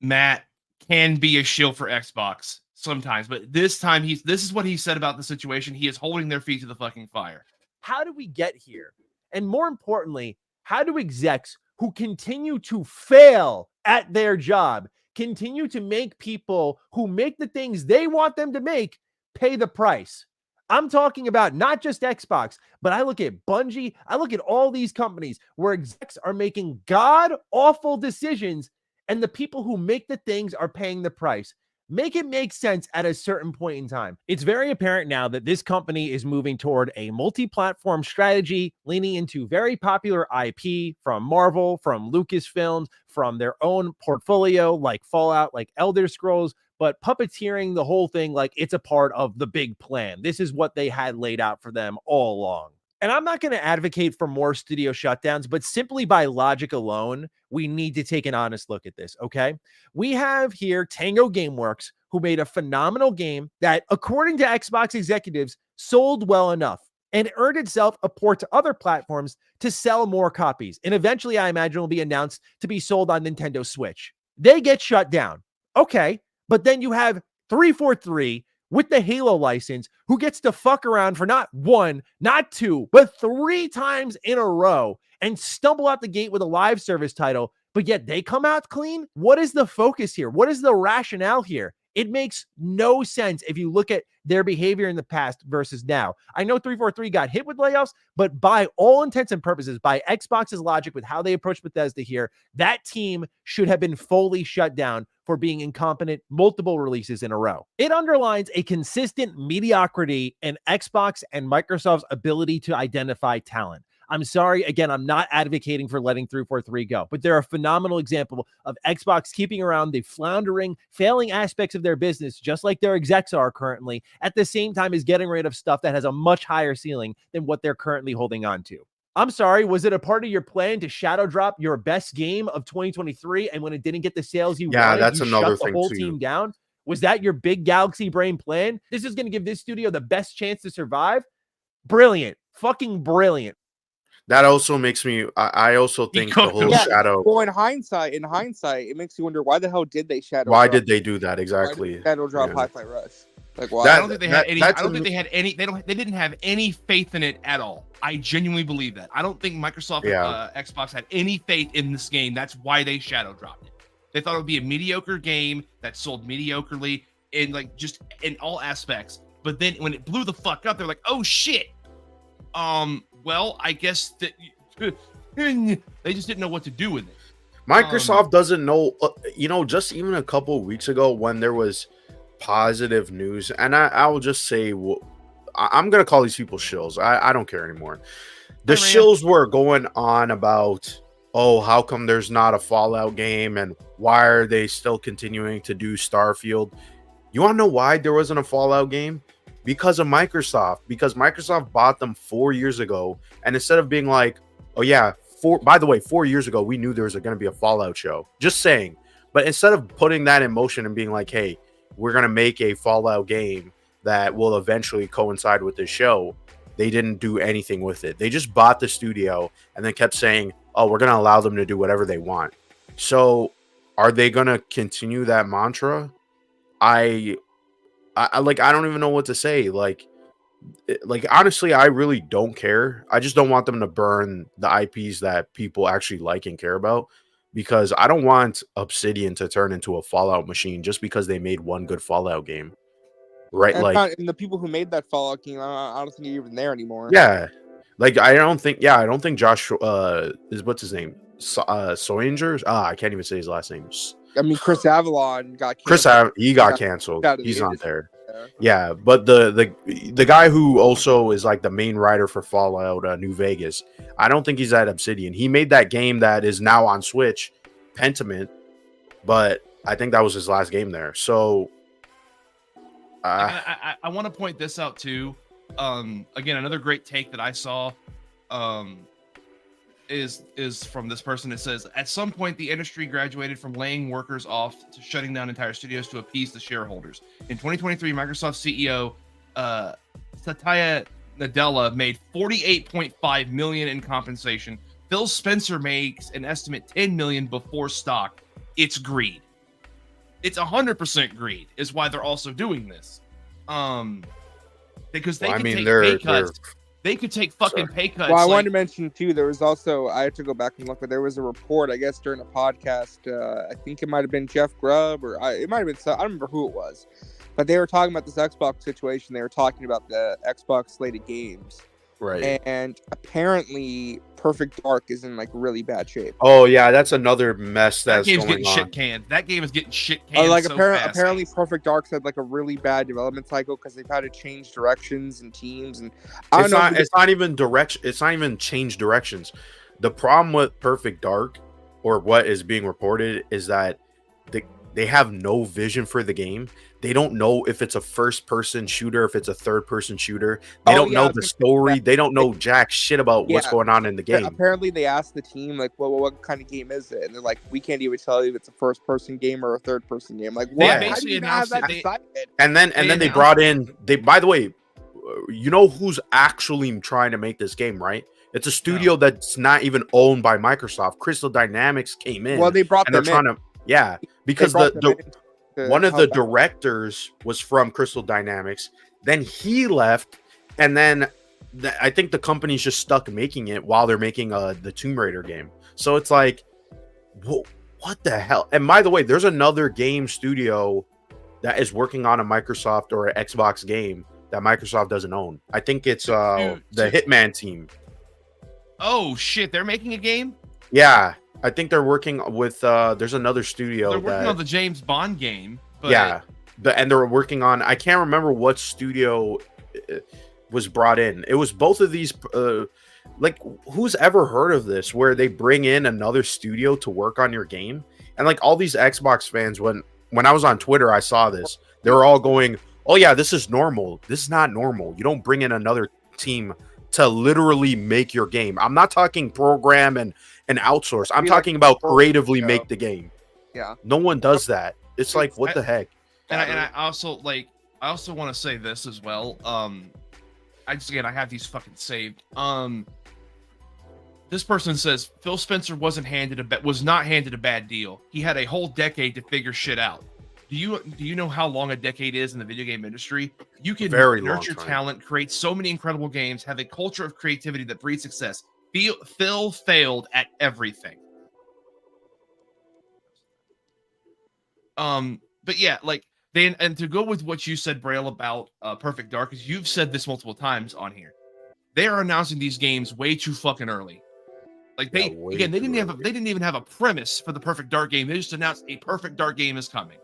Matt can be a shill for Xbox sometimes, but this time this is what he said about the situation. He is holding their feet to the fucking fire. How do we get here? And more importantly, how do execs who continue to fail at their job continue to make people who make the things they want them to make pay the price? I'm talking about not just Xbox, but I look at Bungie, I look at all these companies where execs are making god-awful decisions and the people who make the things are paying the price. Make it make sense at a certain point in time. It's very apparent now that this company is moving toward a multi-platform strategy, leaning into very popular IP from Marvel, from Lucasfilms, from their own portfolio like Fallout, like Elder Scrolls, but puppeteering the whole thing like it's a part of the big plan. This is what they had laid out for them all along. And I'm not going to advocate for more studio shutdowns, but simply by logic alone, we need to take an honest look at this, okay? We have here Tango Gameworks, who made a phenomenal game that, according to Xbox executives, sold well enough and earned itself a port to other platforms to sell more copies. And eventually, I imagine, will be announced to be sold on Nintendo Switch. They get shut down. Okay, but then you have 343 with the Halo license, who gets to fuck around for not one, not two, but 3 times in a row and stumble out the gate with a live service title, but yet they come out clean? What is the focus here? What is the rationale here? It makes no sense if you look at their behavior in the past versus now. I know 343 got hit with layoffs, but by all intents and purposes, by Xbox's logic with how they approach Bethesda here, that team should have been fully shut down for being incompetent multiple releases in a row. It underlines a consistent mediocrity in Xbox and Microsoft's ability to identify talent. I'm sorry, again, I'm not advocating for letting 343 go, but they're a phenomenal example of Xbox keeping around the floundering, failing aspects of their business, just like their execs are currently, at the same time as getting rid of stuff that has a much higher ceiling than what they're currently holding on to. I'm sorry, was it a part of your plan to shadow drop your best game of 2023, and when it didn't get the sales you wanted, that's you another shut the thing whole too. team down? Was that your big galaxy brain plan? This is going to give this studio the best chance to survive? Brilliant. Fucking brilliant. That also makes me. I also think the whole shadow. Well, in hindsight, it makes you wonder why the hell did they shadow? Why did they do that exactly? Why did shadow drop Hi-Fi Rush. Like, why? I don't think they had any. I don't think they had any. They didn't have any faith in it at all. I genuinely believe that. I don't think Microsoft Xbox had any faith in this game. That's why they shadow dropped it. They thought it would be a mediocre game that sold mediocrely in like just in all aspects. But then when it blew the fuck up, they're like, oh shit. Well, I guess that they just didn't know what to do with it. Microsoft doesn't know, just even a couple of weeks ago when there was positive news, and I will just say, I'm going to call these people shills. I don't care anymore. The shills were going on about, oh, how come there's not a Fallout game, and why are they still continuing to do Starfield? You want to know why there wasn't a Fallout game? Because of Microsoft. Because Microsoft bought them 4 years ago, and instead of being like, oh yeah, 4 years ago we knew there was going to be a Fallout show. Just saying. But instead of putting that in motion and being like, hey, we're going to make a Fallout game that will eventually coincide with this show, they didn't do anything with it. They just bought the studio and then kept saying, oh, we're going to allow them to do whatever they want. So are they going to continue that mantra? I don't even know what to say. Like honestly, I really don't care. I just don't want them to burn the IPs that people actually like and care about. because I don't want Obsidian to turn into a Fallout machine just because they made one good Fallout game, right? And, Like, and the people who made that Fallout game, I don't think you're even there anymore. yeah, like I don't think Josh is what's his name, Soinger. I can't even say his last name. I mean, Chris Avalon got He got got canceled. out of the He's not industry. there. Yeah. Yeah, but the guy who also is like the main writer for Fallout New Vegas, I don't think he's at Obsidian. He made that game that is now on Switch, Pentiment, but I think that was his last game there. So I want to point this out too. Again, another great take that I saw is from this person. It says, at some point the industry graduated from laying workers off to shutting down entire studios to appease the shareholders. In 2023, Microsoft CEO Satya Nadella made $48.5 million in compensation. Phil Spencer makes an estimate $10 million before stock. It's greed. It's 100% greed is why they're also doing this. Because they could take pay cuts. They could take fucking pay cuts. Well, I wanted to mention too, there was also, I had to go back and look, but there was a report, I guess, during a podcast. I think it might have been Jeff Grubb, or it might have been, I don't remember who it was, but they were talking about this Xbox situation. They were talking about the Xbox slated games. right. And apparently Perfect Dark is in like really bad shape. Oh yeah, that's another mess that that's game's going getting on. shit canned. That game is getting shit canned. Like so fast. apparently Perfect Dark's had like a really bad development cycle because they've had to change directions and teams, and It's not even direction. It's not even change directions. The problem with Perfect Dark, or what is being reported, is that they have no vision for the game. They don't know if it's a first-person shooter, if it's a third-person shooter. They don't know the story. They don't know jack shit about what's going on in the game. Apparently, they asked the team, like, well, what kind of game is it? And they're like, we can't even tell you if it's a first-person game or a third-person game. Like, what? They How do you basically have that announced decided? And then they brought in. By the way, you know who's actually trying to make this game, right? It's a studio that's not even owned by Microsoft. Crystal Dynamics came in. Well, they brought and them they're trying in. to, because one of the directors was from Crystal Dynamics. Then he left, and then I think the company's just stuck making it while they're making the Tomb Raider game. So it's like, what the hell? And by the way, there's another game studio that is working on a Microsoft or an Xbox game that Microsoft doesn't own. I think it's the Hitman team. Oh shit, they're making a game? Yeah. I think they're working with there's another studio. They're working on the James Bond game. But... Yeah. And they're working on, I can't remember what studio was brought in. It was both of these like, who's ever heard of this where they bring in another studio to work on your game? And like all these Xbox fans, when I was on Twitter, I saw this. They were all going, "Oh yeah, this is normal. This is not normal. You don't bring in another team to literally make your game." I'm not talking program and outsource. I'm talking about creatively make the game. Yeah. No one does that. It's like, what the heck? And I also want to say this as well. I have these fucking saved. This person says Phil Spencer was not handed a bad deal. He had a whole decade to figure shit out. Do you know how long a decade is in the video game industry? You can nurture talent, create so many incredible games, have a culture of creativity that breeds success. Phil failed at everything. But yeah, like and to go with what you said, Braille, about Perfect Dark, because you've said this multiple times on here. They are announcing these games way too fucking early. Like they didn't even have a premise for the Perfect Dark game. They just announced a Perfect Dark game is coming.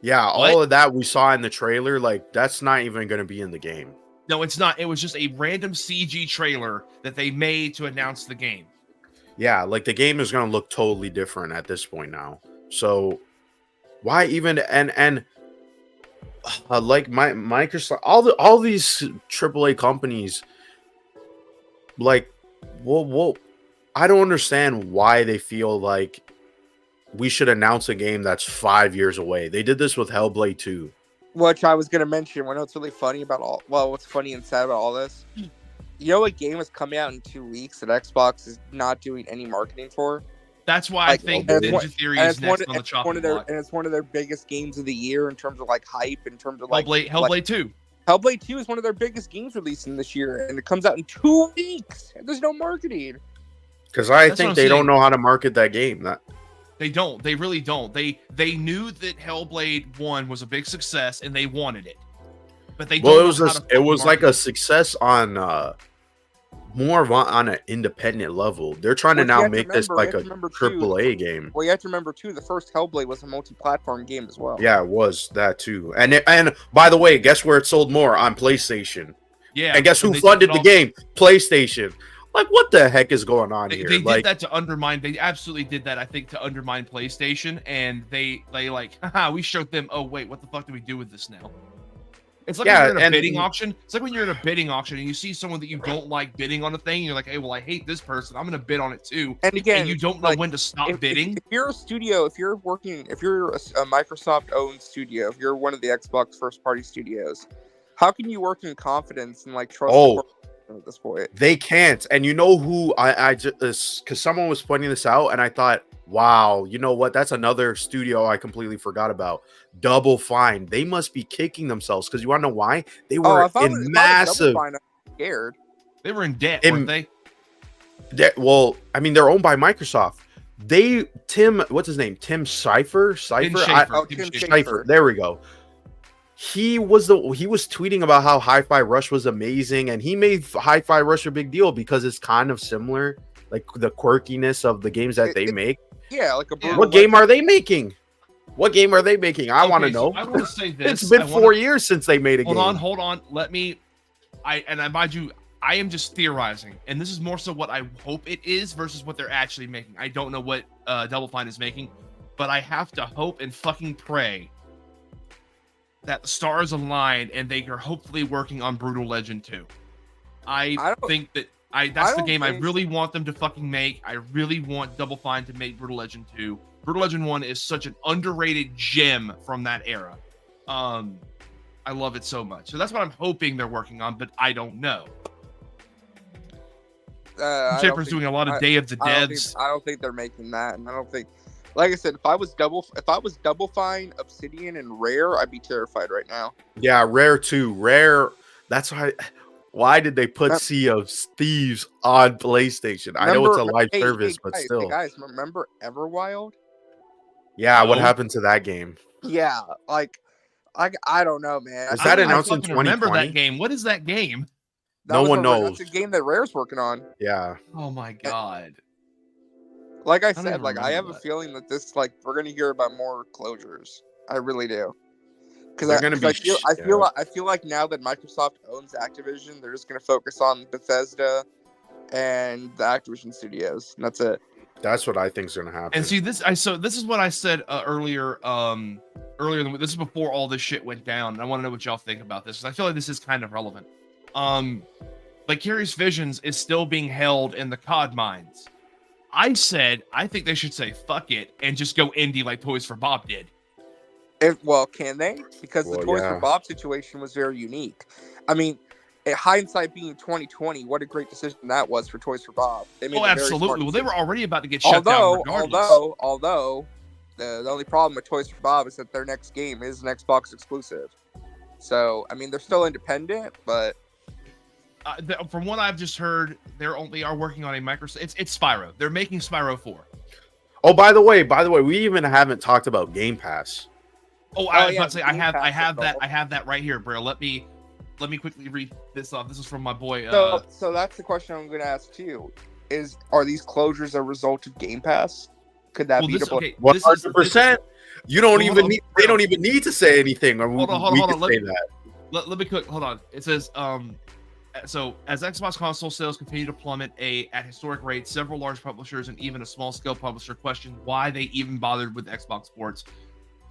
Yeah, all of that we saw in the trailer, like that's not even going to be in the game. No, it's not. It was just a random CG trailer that they made to announce the game. Yeah, like the game is going to look totally different at this point now. So why even and like Microsoft, all these AAA companies, like, well, I don't understand why they feel like we should announce a game that's 5 years away. They did this with Hellblade 2. Which I was going to mention. What's really funny about what's funny and sad about all this? You know what game is coming out in 2 weeks that Xbox is not doing any marketing for? That's why I think Ninja Theory is next on the chopping block. And it's one of their biggest games of the year in terms of like hype, in terms of like Hellblade 2. Hellblade 2 is one of their biggest games releasing this year, and it comes out in 2 weeks. And there's no marketing. Because I That's what think I'm they don't saying. know how to market that game. They don't. They really don't. They knew that Hellblade 1 was a big success and they wanted it. But they don't know how to it was like market a success on more of on an independent level. They're trying to Well, you now have to make this remember- like you a have to remember, too, triple A game. Well, you have to remember too, the first Hellblade was a multi-platform game as well. Yeah, it was that too. And by the way, guess where it sold more? On PlayStation. Yeah. And guess who they took funded it the off- game? PlayStation. Like, what the heck is going on here? They did Like, that to undermine. They absolutely did that, I think, to undermine PlayStation. And they like, haha, we showed them, oh, wait, what the fuck do we do with this now? It's like Yeah, when you're in a and- bidding auction. It's like when you're in a bidding auction and you see someone that you don't like bidding on a thing. And you're like, hey, well, I hate this person. I'm going to bid on it too. And again, And you don't know like, when to stop if bidding. you're a studio, if you're a Microsoft-owned studio, if you're one of the Xbox first-party studios, how can you work in confidence and like trust the person at this point? they can't. And you know who I just, because someone was pointing this out, and I thought, wow, you know what? That's another studio I completely forgot about. Double Fine. They must be kicking themselves because you want to know why? They were in massive. I'm scared. They were in debt, in- weren't they? Well, I mean, they're owned by Microsoft. What's his name? Tim Schafer? Tim Schafer? Schafer. Tim Schafer. There we go. He was tweeting about how Hi-Fi Rush was amazing, and he made Hi-Fi Rush a big deal because it's kind of similar, like the quirkiness of the games that they make. Yeah, like a Yeah. What game are they making? What game are they making? I want to Okay, so know. I want to say this. It's been I 4 years since they made a game. Hold on. Let me. I mind you, I am just theorizing, and this is more so what I hope it is versus what they're actually making. I don't know what Double Fine is making, but I have to hope and fucking pray that the stars align and they are hopefully working on Brutal Legend 2. I think that that's the game I really want them to fucking make. I really want Double Fine to make Brutal Legend 2. Brutal Legend 1 is such an underrated gem from that era. I love it so much. So that's what I'm hoping they're working on, but I don't know. Chipper's doing a lot of Day of the Deads. I don't think they're making that, and I don't think. Like I said, if I was Double Fine, Obsidian, and Rare, I'd be terrified right now. Yeah, Rare too. Rare. That's why. Why did they put Sea of Thieves on PlayStation? I know it's a live service, but guys, still. guys, remember Everwild? Yeah, what No. happened to that game? Yeah, like I don't know, man. Was that I announced in fucking remember 2020? that game. What is that game? No one knows. That's a game that Rare's working on. Yeah. Oh my god. Like I don't said, even like I have a remember that. feeling that this, like, we're gonna hear about more closures. I really do. Because They're gonna be I feel like now that Microsoft owns Activision, they're just gonna focus on Bethesda and the Activision studios. And that's it. That's what I think is going to happen. And see this, this is what I said earlier. This is before all this shit went down. And I want to know what y'all think about this, because I feel like this is kind of relevant. Vicarious Visions is still being held in the COD mines. I said I think they should say fuck it and just go indie like Toys for Bob did. Well, can they? Because the Toys for Bob situation was very unique. I mean, hindsight being 2020, what a great decision that was for Toys for Bob. They made absolutely. Well, they were already about to get shut down regardless. Although the only problem with Toys for Bob is that their next game is an Xbox exclusive. So, I mean, they're still independent, but from what I've just heard, they are working on a Microsoft. It's Spyro. They're making Spyro 4. Oh, by the way, we even haven't talked about Game Pass. Oh, I was about to say I have that right here, bro. Let me quickly read this off. This is from my boy. So that's the question I'm going to ask too: are these closures a result of Game Pass? Could that be 100%? You don't even need. They don't even need to say anything. Hold on. Let me quick. Hold on. It says so as Xbox console sales continue to plummet at historic rates, several large publishers and even a small scale publisher question why they even bothered with Xbox Sports.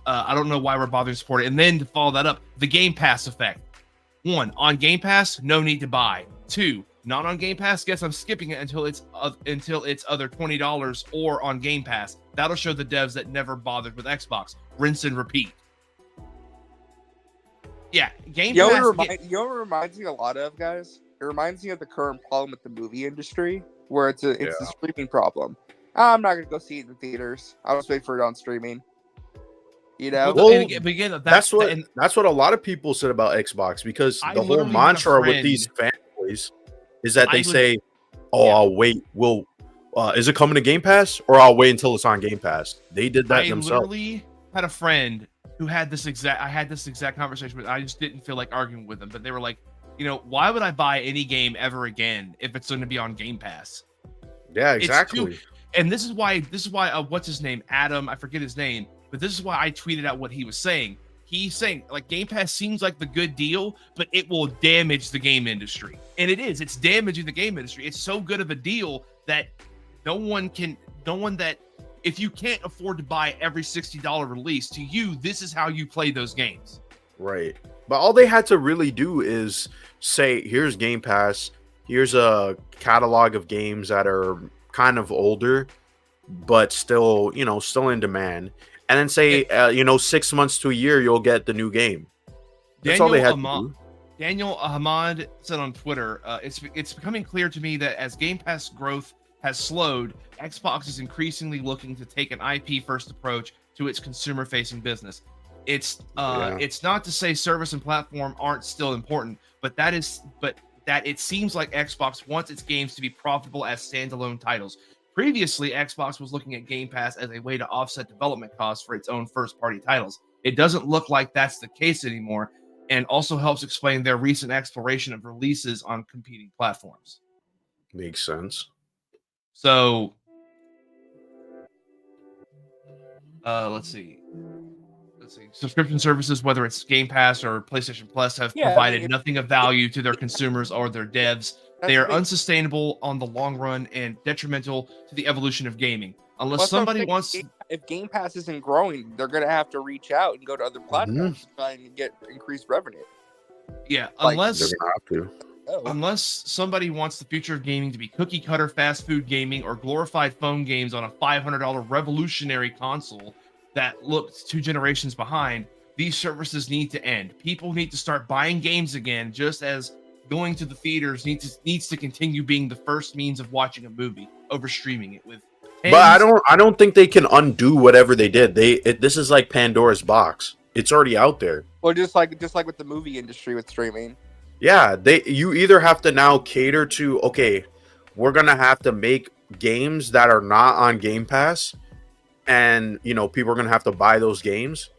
I don't know why we're bothering to support it. And then to follow that up, the Game Pass effect. 1, on Game Pass, no need to buy. 2, not on Game Pass, guess I'm skipping it until it's other $20 or on Game Pass. That'll show the devs that never bothered with Xbox. Rinse and repeat. Yeah, Game Pass. You know what it reminds me a lot of, guys? It reminds me of the current problem with the movie industry, where it's a streaming problem. I'm not gonna go see it in theaters. I'll just wait for it on streaming. You know, that's what a lot of people said about Xbox, because the whole mantra with these fanboys is that they say, "Oh, I'll wait. We'll Is it coming to Game Pass, or I'll wait until it's on Game Pass? They did that I themselves. literally had a friend who had this exact. I had this exact conversation with. I just didn't feel like arguing with them, but they were like, why would I buy any game ever again if it's going to be on Game Pass? Yeah, exactly. And this is why. What's his name? Adam. I forget his name, but this is why I tweeted out what he was saying. He's saying like Game Pass seems like the good deal, but it will damage the game industry, and it is. It's damaging the game industry. It's so good of a deal that no one that if you can't afford to buy every $60 release, to you, this is how you play those games. Right. But all they had to really do is say, here's Game Pass, here's a catalog of games that are kind of older, but still, still in demand. And then say, 6 months to a year, you'll get the new game. That's all they had to do. Daniel Ahmad said on Twitter, it's becoming clear to me that as Game Pass growth has slowed, Xbox is increasingly looking to take an IP first approach to its consumer facing business. It's not to say service and platform aren't still important, but that it seems like Xbox wants its games to be profitable as standalone titles. Previously, Xbox was looking at Game Pass as a way to offset development costs for its own first party titles. It doesn't look like that's the case anymore, and also helps explain their recent exploration of releases on competing platforms. Makes sense. So, let's see. Subscription services, whether it's Game Pass or PlayStation Plus, have provided nothing of value to their consumers or their devs. They are unsustainable on the long run and detrimental to the evolution of gaming. Unless somebody wants... If Game Pass isn't growing, they're going to have to reach out and go to other platforms to try and get increased revenue. Yeah, they're gonna have to. Unless somebody wants the future of gaming to be cookie cutter fast food gaming or glorified phone games on a $500 revolutionary console that looks 2 generations behind, these services need to end. People need to start buying games again, just as going to the theaters needs to continue being the first means of watching a movie over streaming it with. But I don't think they can undo whatever they did. This is like Pandora's box. It's already out there. Well, just like with the movie industry with streaming. Yeah, you either have to now cater to, okay, we're gonna have to make games that are not on Game Pass, and people are gonna have to buy those games,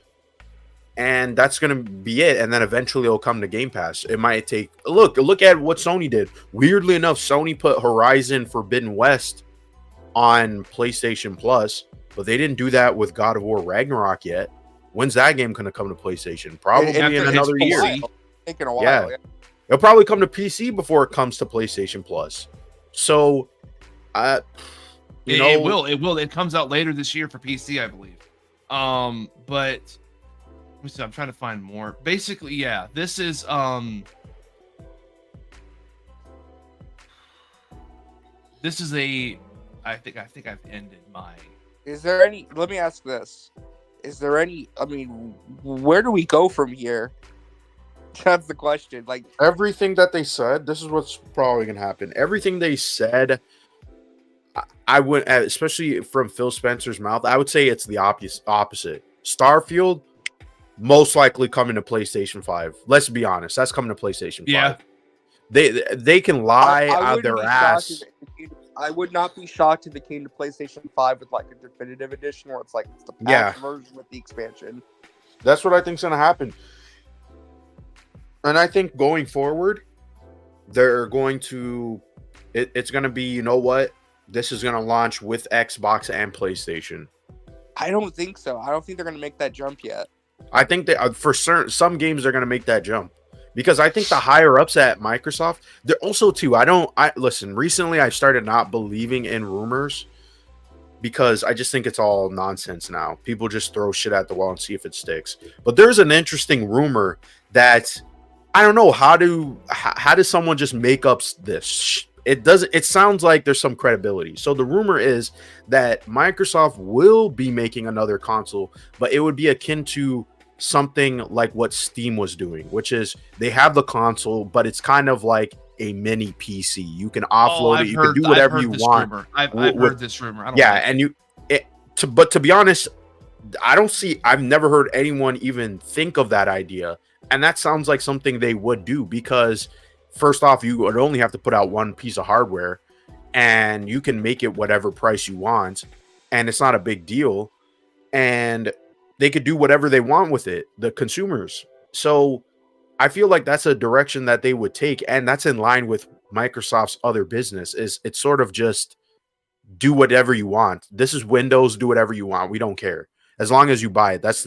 and that's gonna be it. And then eventually it'll come to Game Pass. It might take look at what Sony did. Weirdly enough, Sony put Horizon Forbidden West on PlayStation Plus, but they didn't do that with God of War Ragnarok yet. When's that game gonna come to PlayStation? Probably in another year. Taking a while. Yeah. It'll probably come to PC before it comes to PlayStation Plus. So, it will. It comes out later this year for PC, I believe. But let me see. I'm trying to find more. Basically, yeah, this is this is a. I think I've ended my. Is there any? Let me ask this. Is there any? I mean, where do we go from here? That's the question. Like everything that they said, this is what's probably gonna happen. Everything they said, I would, especially from Phil Spencer's mouth, I would say it's the opposite. Starfield, most likely coming to PlayStation 5. Let's be honest, that's coming to PlayStation 5. Yeah, they can lie out their ass. I would not be shocked if it came to PlayStation 5 with like a definitive edition, where it's like it's the patch version with the expansion. That's what I think's gonna happen. And I think going forward, they're going to, it's going to be, you know what? This is going to launch with Xbox and PlayStation. I don't think so. I don't think they're going to make that jump yet. I think that for certain, some games they're going to make that jump. Because I think the higher ups at Microsoft, they're also too, listen, recently I started not believing in rumors because I just think it's all nonsense now. People just throw shit at the wall and see if it sticks. But there's an interesting rumor that, I don't know, how does someone just make up this? It sounds like there's some credibility. So the rumor is that Microsoft will be making another console, but it would be akin to something like what Steam was doing, which is they have the console, but it's kind of like a mini PC. You can offload it, you can do whatever you want. I've heard this rumor. But to be honest, I've never heard anyone even think of that idea. And that sounds like something they would do because, first off, you would only have to put out one piece of hardware. and you can make it whatever price you want, and it's not a big deal, and they could do whatever they want with it, the consumers. So I feel like that's a direction that they would take, and that's in line with Microsoft's other business. Is it's sort of just do whatever you want. This is Windows, do whatever you want. We don't care. As long as you buy it. That's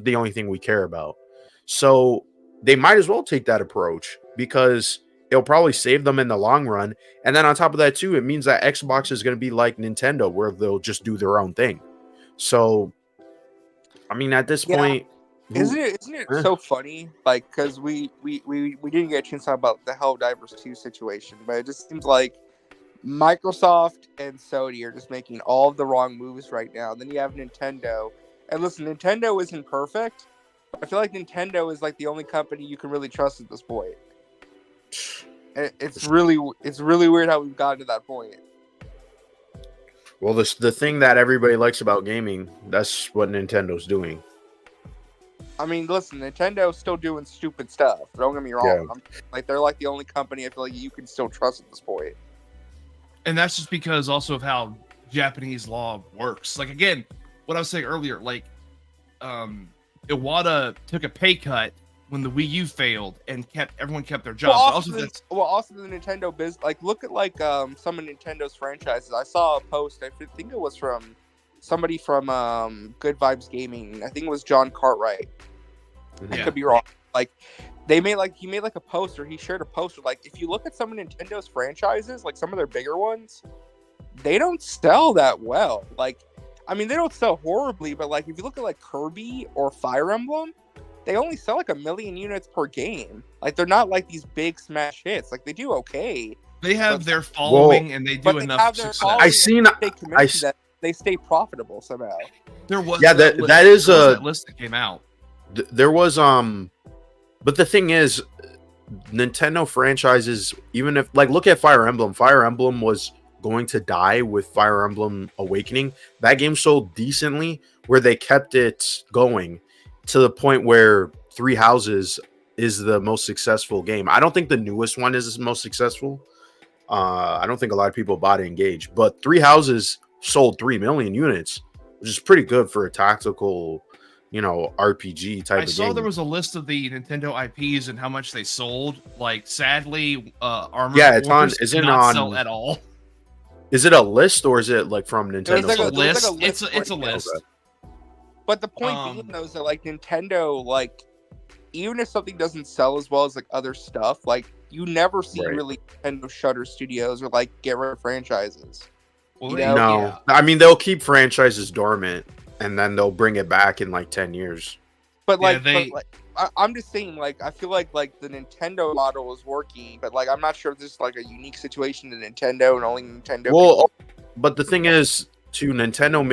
the only thing we care about. So they might as well take that approach because it'll probably save them in the long run. And then on top of that too, it means that Xbox is going to be like Nintendo where they'll just do their own thing. So I mean, at this point, isn't it so funny? Like, because we didn't get a chance to talk about the Helldivers 2 situation, but it just seems like Microsoft and Sony are just making all of the wrong moves right now. Then you have Nintendo, and listen, Nintendo isn't perfect, but I feel like Nintendo is like the only company you can really trust at this point. It's really weird how we've gotten to that point. Well, the thing that everybody likes about gaming, that's what Nintendo's doing. I mean, listen, Nintendo's still doing stupid stuff. Don't get me wrong. Yeah. Like, they're like the only company I feel like you can still trust at this point. And that's just because also of how Japanese law works. Like, again, what I was saying earlier, like, Iwata took a pay cut when the Wii U failed and everyone kept their jobs. Also the Nintendo business. Like, look at like some of Nintendo's franchises. I saw a post. I think it was from somebody from Good Vibes Gaming. I think it was John Cartwright. I could be wrong. Like, he made like a poster. He shared a poster. Like, if you look at some of Nintendo's franchises, like some of their bigger ones, they don't sell that well. Like, I mean, they don't sell horribly, but like if you look at like Kirby or Fire Emblem, they only sell like 1 million units per game. Like, they're not like these big smash hits. Like, they do okay. They have their following, and they do enough success. That they stay profitable somehow. There was that list that came out. There was but the thing is, Nintendo franchises, even if like look at Fire Emblem. Fire Emblem was going to die with Fire Emblem Awakening. That game sold decently where they kept it going to the point where Three Houses is the most successful game. I don't think the newest one is the most successful. I don't think a lot of people bought Engage, but Three Houses sold 3 million units, which is pretty good for a tactical, RPG type of game. I saw there was a list of the Nintendo IPs and how much they sold. Like, sadly, Armored it's on. Is it not on sell at all? Is it a list or is it like from Nintendo? It's a list. Okay. But the point being, though, is that like Nintendo, like, even if something doesn't sell as well as like other stuff, like you never see really Nintendo shutter studios or like get rid of franchises. Well, no, I mean they'll keep franchises dormant and then they'll bring it back in like 10 years. But I'm just saying, like, I feel like the Nintendo model is working, but like I'm not sure if this is like a unique situation to Nintendo and only Nintendo. Well, but the thing is, too, Nintendo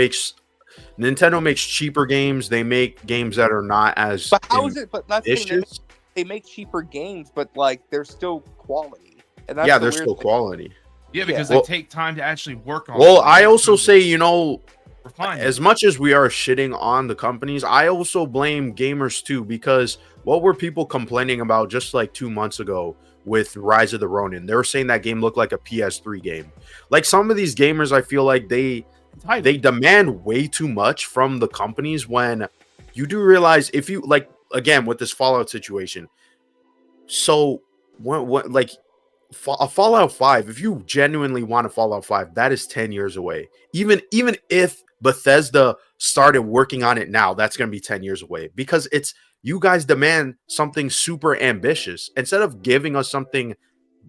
makes cheaper games. They make games that are not as. But how is it? But that's they make cheaper games, but like they're still quality. And that's they're still quality. Yeah, because they take time to actually work on. Well, I also say, as much as we are shitting on the companies, I also blame gamers too, because what were people complaining about just like 2 months ago with Rise of the Ronin? They were saying that game looked like a PS3 game. Like, some of these gamers, I feel like they demand way too much from the companies, when you do realize, if you like, again with this Fallout situation, so what like a Fallout 5, if you genuinely want a Fallout 5, that is 10 years away. Even if Bethesda started working on it now, that's going to be 10 years away, because you guys demand something super ambitious instead of giving us something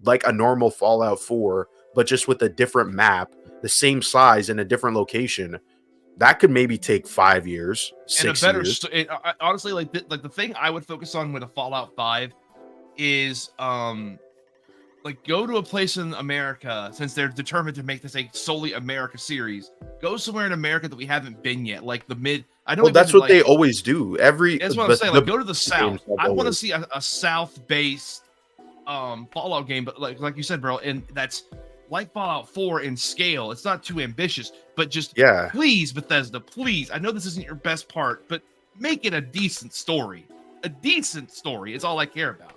like a normal Fallout 4, but just with a different map, the same size in a different location. That could maybe take 5 years, 6 years. Honestly, like the thing I would focus on with a Fallout 5 is like, go to a place in America, since they're determined to make this a solely America series. Go somewhere in America that we haven't been yet, like the mid. Well, that's what they always do. That's what I'm saying. Like, go to the South. I want to see a South-based Fallout game, but like you said, bro, and that's like Fallout 4 in scale. It's not too ambitious, but just please, Bethesda, please. I know this isn't your best part, but make it a decent story. A decent story is all I care about.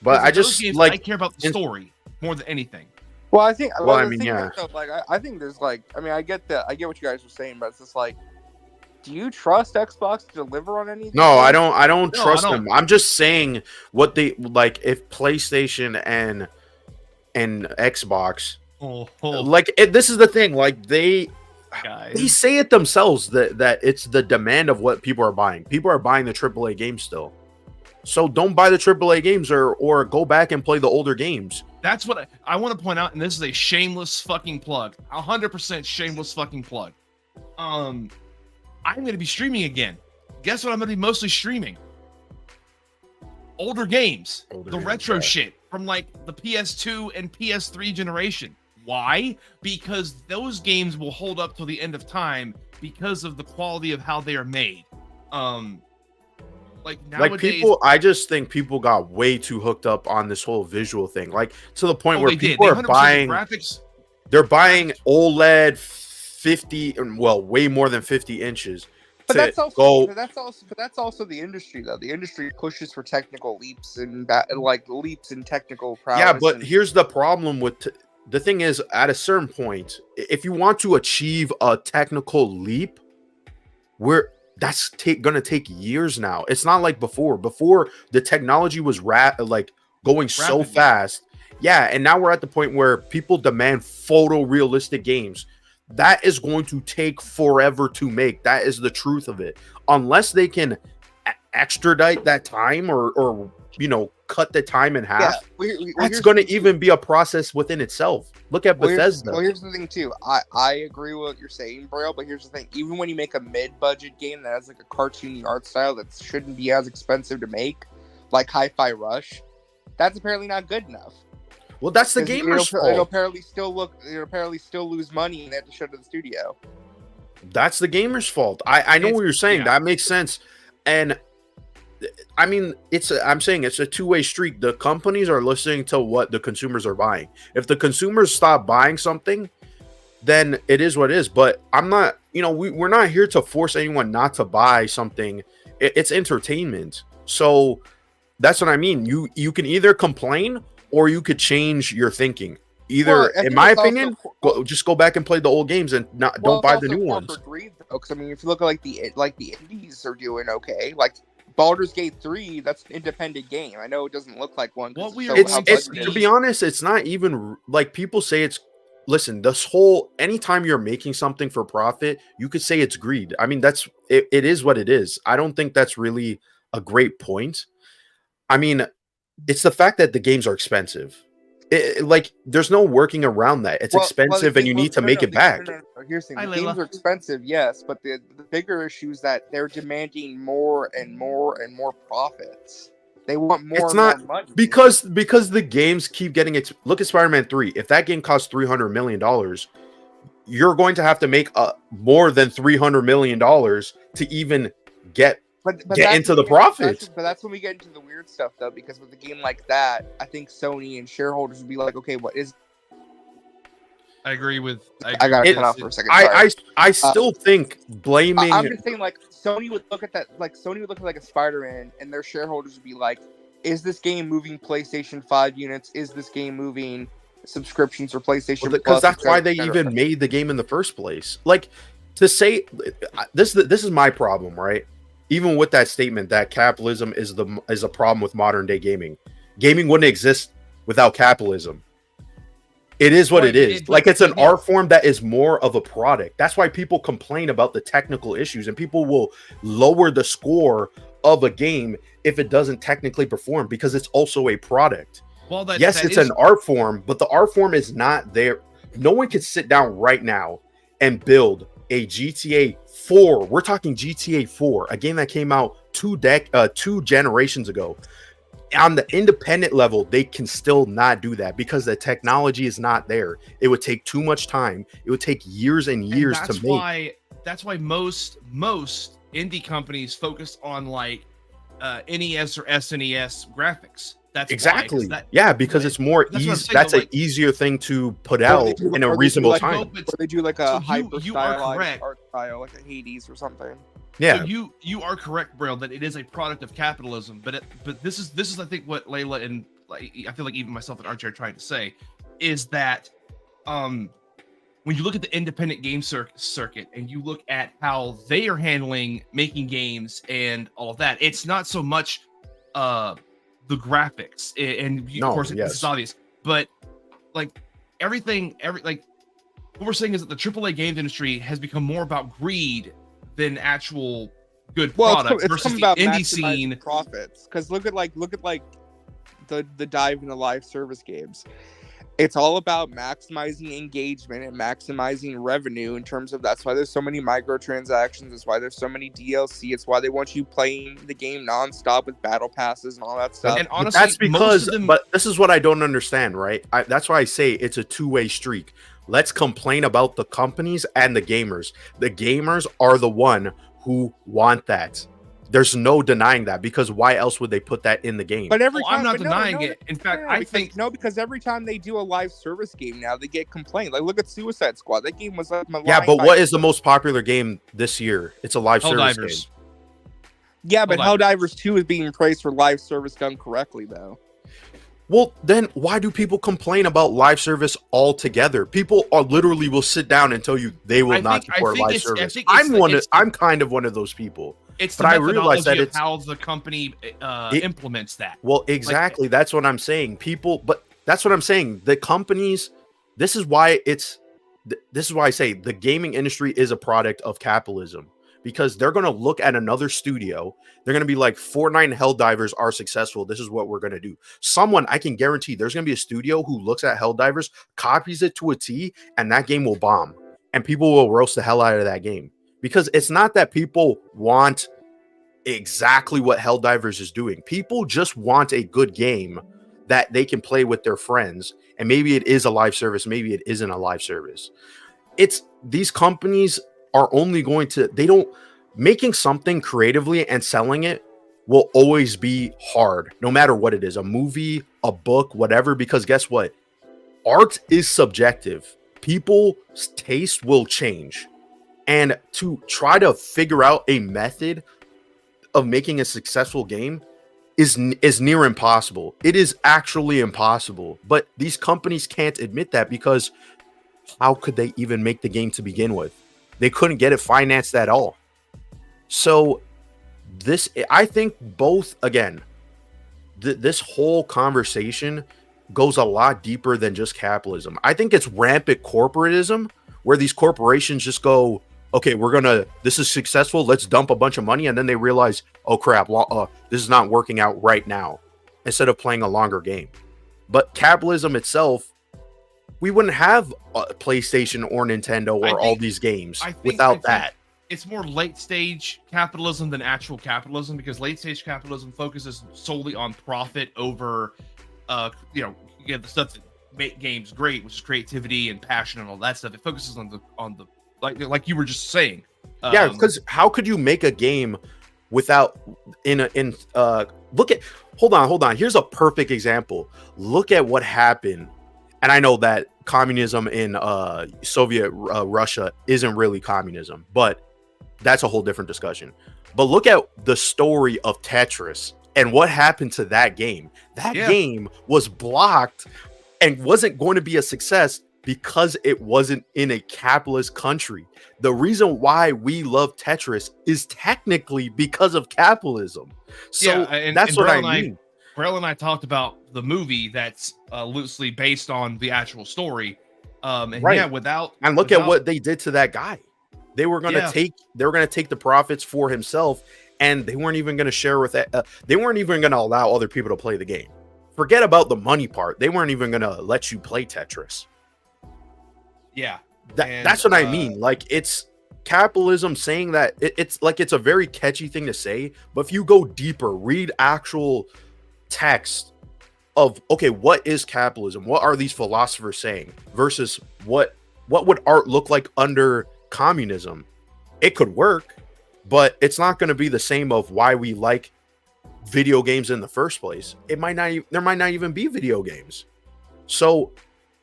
But I just I care about the story more than anything. Well, I think. Well, I the mean, thing yeah. is, though, like, I think there's like, I mean, I get what you guys were saying, but it's just like, do you trust Xbox to deliver on anything? No, I don't. I don't No, trust I don't. them. I'm just saying what they like. If PlayStation and Xbox, like this is the thing. Like they guys. say it themselves that it's the demand of what people are buying. People are buying the AAA games still. So don't buy the AAA games or go back and play the older games. That's what I want to point out, and this is a shameless fucking plug. 100% shameless fucking plug. I'm going to be streaming again. Guess what I'm going to be mostly streaming? Older games. The retro shit from like the PS2 and PS3 generation. Why? Because those games will hold up till the end of time because of the quality of how they are made. Like nowadays, like people, I just think people got way too hooked up on this whole visual thing, like to the point where people are buying graphics. They're buying OLED 50, well, way more than 50 inches. But that's also the industry, though. The industry pushes for technical leaps and leaps in technical prowess. Yeah, but here's the problem with the thing is, at a certain point, if you want to achieve a technical leap, that's gonna take years now. It's not like before. Before the technology was going so fast. Yeah, and now we're at the point where people demand photorealistic games. That is going to take forever to make. That is the truth of it. Unless they can extradite that time or cut the time in half. That's going to even be a process within itself. Look at Bethesda. Well, here's the thing too. I agree with what you're saying, bro. But here's the thing. Even when you make a mid-budget game that has like a cartoony art style that shouldn't be as expensive to make, like Hi-Fi Rush, that's apparently not good enough. Well, that's the gamer's fault. It'll apparently still lose money, and they have to shut to the studio. That's the gamer's fault. I know what you're saying. Yeah. That makes sense. And I mean, I'm saying it's a two-way street. The companies are listening to what the consumers are buying. If the consumers stop buying something, then it is what it is. But I'm not, we're not here to force anyone not to buy something. It's entertainment. So that's what I mean. You can either complain or you could change your thinking. Either, in my opinion, just go back and play the old games and don't buy the new ones. Because I mean, if you look at the indies are doing okay, like Baldur's Gate 3, that's an independent game. I know it doesn't look like one. It's to be honest, it's not even like people say it's. Listen, anytime you're making something for profit, you could say it's greed. I mean, it is what it is. I don't think that's really a great point. I mean, it's the fact that the games are expensive. There's no working around that. It's expensive, and you need to make it back. Here's the thing: the games are expensive, yes, but the bigger issue is that they're demanding more and more and more profits. They want more. It's not more money because the games keep getting. Look at Spider-Man 3. If that game costs $300 million, you're going to have to make more than $300 million to even get into the profits. But that's when we get into the weird stuff, though, because with a game like that, I think Sony and shareholders would be like, okay, what is... I agree with... I got to cut off for a second. I still think blaming... I'm just saying, like, Sony would look at like a Spider-Man, and their shareholders would be like, is this game moving PlayStation 5 units? Is this game moving subscriptions for PlayStation Plus? Because that's why they even made the game in the first place. Like, to say... This is my problem, right? Even with that statement that capitalism is a problem with modern day gaming. Gaming wouldn't exist without capitalism. It is what it is. It's an art form that is more of a product. That's why people complain about the technical issues, and people will lower the score of a game if it doesn't technically perform, because it's also a product. Well, it's an art form, but the art form is not there. No one can sit down right now and build a GTA 4. We're talking GTA 4, a game that came out 2 generations ago. On the independent level, they can still not do that because the technology is not there. It would take too much time. It would take years and years to make. That's why most indie companies focus on NES or SNES graphics. That's exactly because it's more easy. That's an easier thing to put out in a reasonable time. They do like a hyper stylized art style, like a Hades or something. Yeah, so you are correct, Braille, that it is a product of capitalism. But this is I think what Layla and I feel like even myself and Archie are trying to say is that when you look at the independent game circuit and you look at how they are handling making games and all of that, it's not so much the graphics and of course this is obvious, but like like what we're saying is that the AAA games industry has become more about greed than actual good products versus the indie scene profits. Because look at the dive into live service games. It's all about maximizing engagement and maximizing revenue in terms of that's why there's so many microtransactions. That's why there's so many DLC. It's why they want you playing the game nonstop with battle passes and all that stuff. And honestly, that's because, but this is what I don't understand, right? That's why I say it's a two-way streak. Let's complain about the companies and the gamers. The gamers are the one who want that. There's no denying that, because why else would they put that in the game? But every time, I'm not denying it. In fact, I think because every time they do a live service game now, they get complained. Like, look at Suicide Squad. That game was like but what is the most popular game this year? It's a live service game. Yeah, but Helldivers 2 is being praised for live service done correctly, though. Well, then why do people complain about live service altogether? People literally will sit down and tell you they will not support live service. I'm kind of one of those people. It's the methodology of how the company implements that. Well, exactly. That's what I'm saying. But that's what I'm saying. The companies, this is why I say the gaming industry is a product of capitalism, because they're going to look at another studio. They're going to be like, Fortnite and Helldivers are successful. This is what we're going to do. I can guarantee there's going to be a studio who looks at Helldivers, copies it to a T, and that game will bomb. And people will roast the hell out of that game. Because it's not that people want exactly what Helldivers is doing. People just want a good game that they can play with their friends. And maybe it is a live service. Maybe it isn't a live service. These companies are only going to, making something creatively and selling it will always be hard, no matter what it is, a movie, a book, whatever, because guess what? Art is subjective. People's taste will change. And to try to figure out a method of making a successful game is near impossible. It is actually impossible. But these companies can't admit that, because how could they even make the game to begin with? They couldn't get it financed at all. So I think both, again, this whole conversation goes a lot deeper than just capitalism. I think it's rampant corporatism, where these corporations just go, okay, this is successful, let's dump a bunch of money, and then they realize, oh crap, this is not working out right now, instead of playing a longer game. But capitalism itself, we wouldn't have PlayStation or Nintendo or all these games without that. It's more late stage capitalism than actual capitalism, because late stage capitalism focuses solely on profit over, you get the stuff that make games great, which is creativity and passion and all that stuff. It focuses on the like you were just saying. Yeah, because how could you make a game without hold on. Here's a perfect example. Look at what happened. And I know that communism in Soviet Russia isn't really communism, but that's a whole different discussion. But look at the story of Tetris and what happened to that game. That game was blocked and wasn't going to be a success because it wasn't in a capitalist country. The reason why we love Tetris is technically because of capitalism. So that's what I mean. Braille and I talked about the movie that's loosely based on the actual story. And look at what they did to that guy. They were going to take the profits for himself, and they weren't even going to share with it. They weren't even going to allow other people to play the game. Forget about the money part. They weren't even going to let you play Tetris. Yeah. That's what I mean. Like, it's capitalism saying that it's like, it's a very catchy thing to say, but if you go deeper, read actual text of, okay, what is capitalism? What are these philosophers saying versus what would art look like under communism? It could work, but it's not going to be the same of why we like video games in the first place. There might not even be video games. So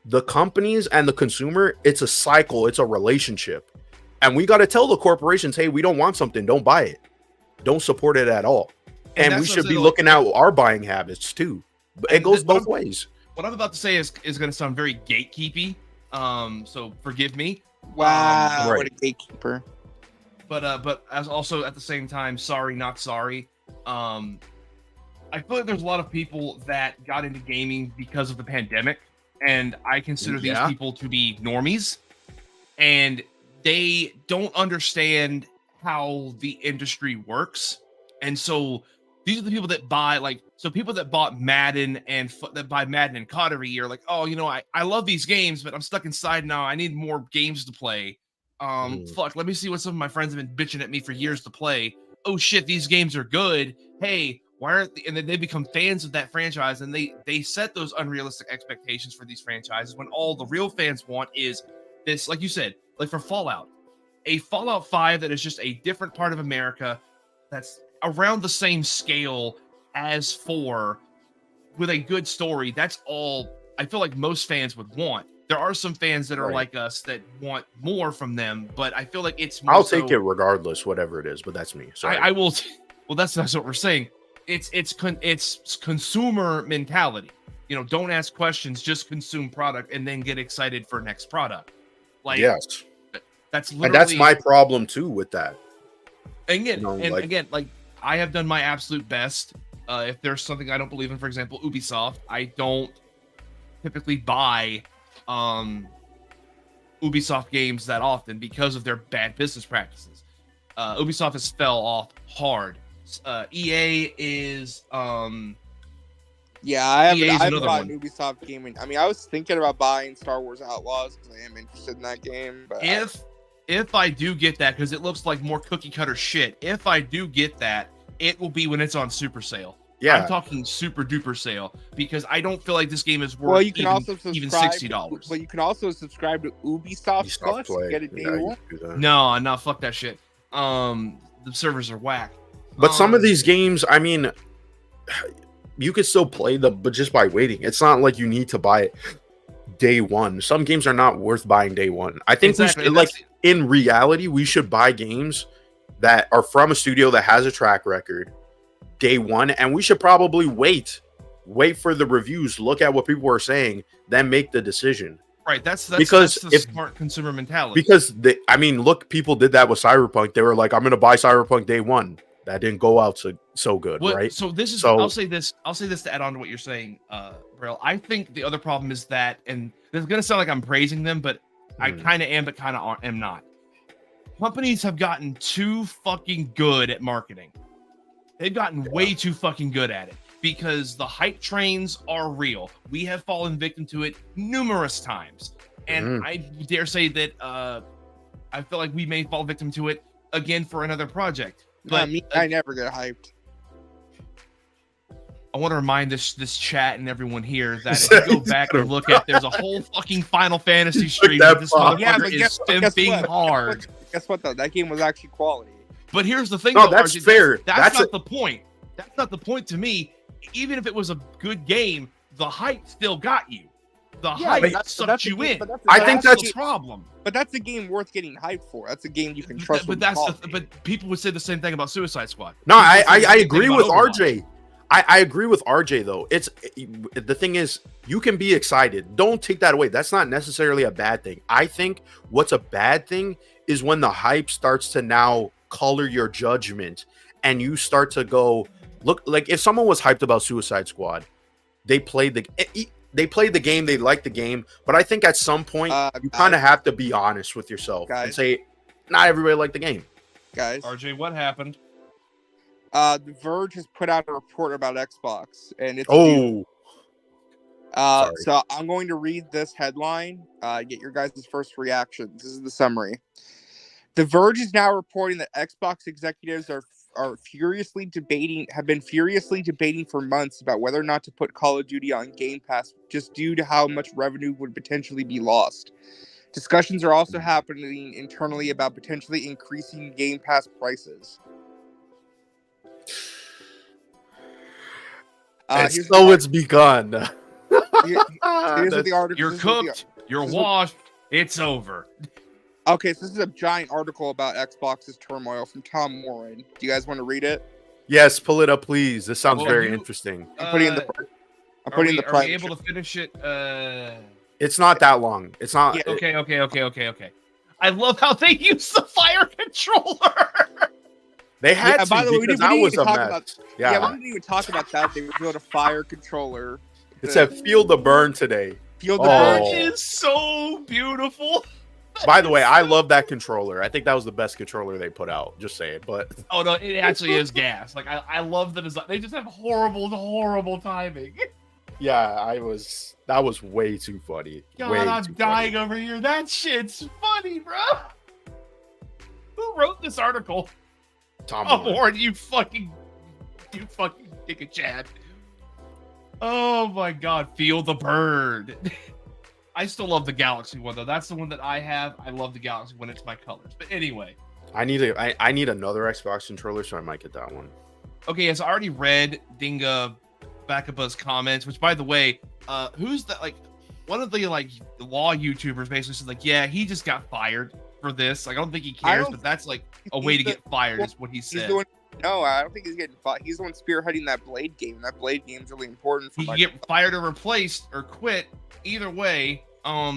the companies and the consumer, it's a cycle, it's a relationship. And we got to tell the corporations, hey, we don't want something, don't buy it. Don't support it at all. And we should be looking at our buying habits too. But it goes both ways. What I'm about to say is going to sound very gatekeepy. So forgive me. Wow, Right. what a gatekeeper. But as also at the same time, sorry, not sorry. I feel like there's a lot of people that got into gaming because of the pandemic, and I consider these Yeah. people to be normies, and they don't understand how the industry works. And so these are the people that buy, like, so people that bought Madden and that buy Madden and COD every year, like, oh, I love these games, but I'm stuck inside now. I need more games to play. Fuck, let me see what some of my friends have been bitching at me for years to play. Oh shit, these games are good. Hey, why aren't and then they become fans of that franchise, and they set those unrealistic expectations for these franchises when all the real fans want is this, like you said, like for Fallout, a Fallout 5 that is just a different part of America that's around the same scale as 4 with a good story. That's all I feel like most fans would want. There are some fans that are Right. like us that want more from them, but I feel like it's more I'll take it regardless, whatever it is. But that's me. Sorry. I will. Well, that's what we're saying. It's consumer mentality. Don't ask questions, just consume product, and then get excited for next product. Like, yes, that's literally, and that's my problem too with that. Again, like I have done my absolute best. If there's something I don't believe in, for example, Ubisoft, I don't typically buy Ubisoft games that often because of their bad business practices. Ubisoft has fell off hard. EA is Yeah, I EA is haven't another bought one. an Ubisoft game. I mean, I was thinking about buying Star Wars Outlaws because I am interested in that game. But If I do get that, because it looks like more cookie cutter shit. If I do get that, it will be when it's on super sale. Yeah, I'm talking super duper sale because I don't feel like this game is worth well, you can even, also subscribe even $60. But you can also subscribe to Ubisoft Plus and get it day Yeah, you one. can do that. No, fuck that shit. The servers are whack. But some of these games, I mean, you could still play them, but just by waiting. It's not like you need to buy it day one. Some games are not worth buying day one. I think Exactly, we should, in reality, we should buy games that are from a studio that has a track record day one, and we should probably wait for the reviews, look at what people are saying, then make the decision. Right, that's because the smart consumer mentality. Because look, people did that with Cyberpunk. They were like, I'm gonna buy Cyberpunk day one. That didn't go out so good, right? So this is So- I'll say this to add on to what you're saying, Brill. I think the other problem is that, and this is gonna sound like I'm praising them, but I kind of am, but kind of am not. Companies have gotten too fucking good at marketing. They've gotten way too fucking good at it because the hype trains are real. We have fallen victim to it numerous times, and I dare say that I feel like we may fall victim to it again for another project. But I never get hyped. I want to remind this chat and everyone here that if you go back and look at, there's a whole fucking Final Fantasy stream that this motherfucker is stimping hard. Guess what though? That game was actually quality. But here's the thing, No, though, that's RJ, fair. That's not the point. That's not the point to me. Even if it was a good game, the hype still got you. The hype sucked you in. I think that's the problem. But that's a game worth getting hyped for. That's a game you can trust. But but people would say the same thing about Suicide Squad. No, I People agree would with say the same thing RJ. I agree with RJ though. The thing is, you can be excited. Don't take that away. That's not necessarily a bad thing. I think what's a bad thing is when the hype starts to now color your judgment and you start to go look. Like if someone was hyped about Suicide Squad, they played the game, they liked the game, but I think at some point you kind of have to be honest with yourself and say, not everybody liked the game. Guys, RJ, what happened? The Verge has put out a report about Xbox, and it's so I'm going to read this headline. Get your guys' first reactions. This is the summary. The Verge is now reporting that Xbox executives have been furiously debating for months about whether or not to put Call of Duty on Game Pass, just due to how much revenue would potentially be lost. Discussions are also happening internally about potentially increasing Game Pass prices. It's begun. Here's what the article. You're cooked. You're washed. It's over. Okay, so this is a giant article about Xbox's turmoil from Tom Warren. Do you guys want to read it? Yes, pull it up, please. This sounds very interesting. I'm putting in the. Are we able to finish it? It's not that long. It's not. Yeah. Okay. I love how they use the fire controller. They had Yeah, to by the way, because we that didn't was even a talk mess. about- yeah. we didn't even talk about that. They revealed a fire controller. It said "Feel the burn" today. Feel the Oh. That is so beautiful. By the way, I love that controller. I think that was the best controller they put out. Just saying, but Oh no, it actually is gas. Like I love the design. They just have horrible timing. yeah, that was way too funny. God, way I'm too dying funny. over here. That shit's funny, bro. Who wrote this article? Tom Oh, Warren. Warren, you fucking kick a Chad. Oh my God, feel the bird. I still love the Galaxy one though. That's the one that I have. I love the Galaxy one. It's my colors. But anyway, I need another Xbox controller, so I might get that one. okay. Yes, I already read Dinga Bakaba's comments. Which, by the way, who's that? Like, one of the law YouTubers basically said yeah, he just got fired for this. Like, I don't think he cares, but that's like a way to get fired, is what he said. No, I don't think he's getting fired. He's the one spearheading that Blade game. That Blade game's really important for He can get fired or replaced or quit. Either way, I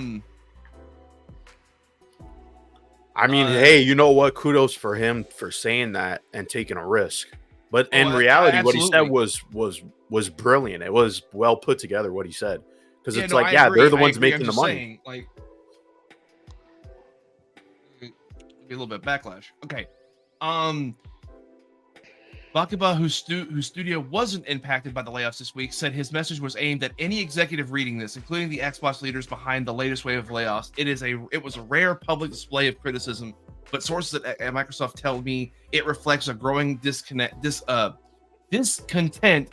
mean, hey, you know what? Kudos for him for saying that and taking a risk. But in reality, what he said was brilliant. It was well put together what he said, because it's they're the ones making the money. Saying, be a little bit backlash. Okay, Bakaba, whose studio wasn't impacted by the layoffs this week, said his message was aimed at any executive reading this, including the Xbox leaders behind the latest wave of layoffs. It was a rare public display of criticism, but sources at Microsoft tell me it reflects a growing discontent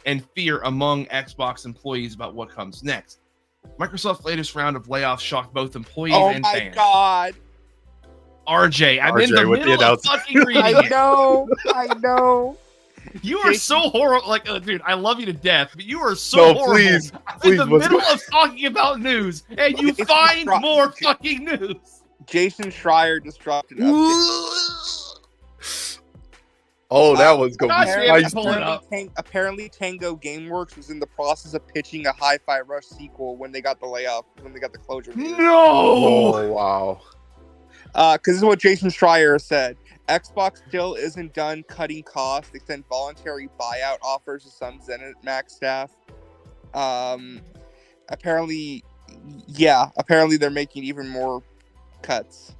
and fear among Xbox employees about what comes next. Microsoft's latest round of layoffs shocked both employees and fans. Oh my God. RJ, I'm in the middle of fucking reading it. I know. You are so horrible. Dude, I love you to death, but you are so horrible. Please, in the middle of talking about news, and you find more fucking news. Jason Schreier just dropped an update. Oh, that was going to be apparently Tango Gameworks was in the process of pitching a Hi-Fi Rush sequel when they got the layoff, when they got the closure. No! Oh, wow. Because this is what Jason Schreier said. Xbox still isn't done cutting costs. They sent voluntary buyout offers to some ZeniMax staff. Apparently they're making even more cuts.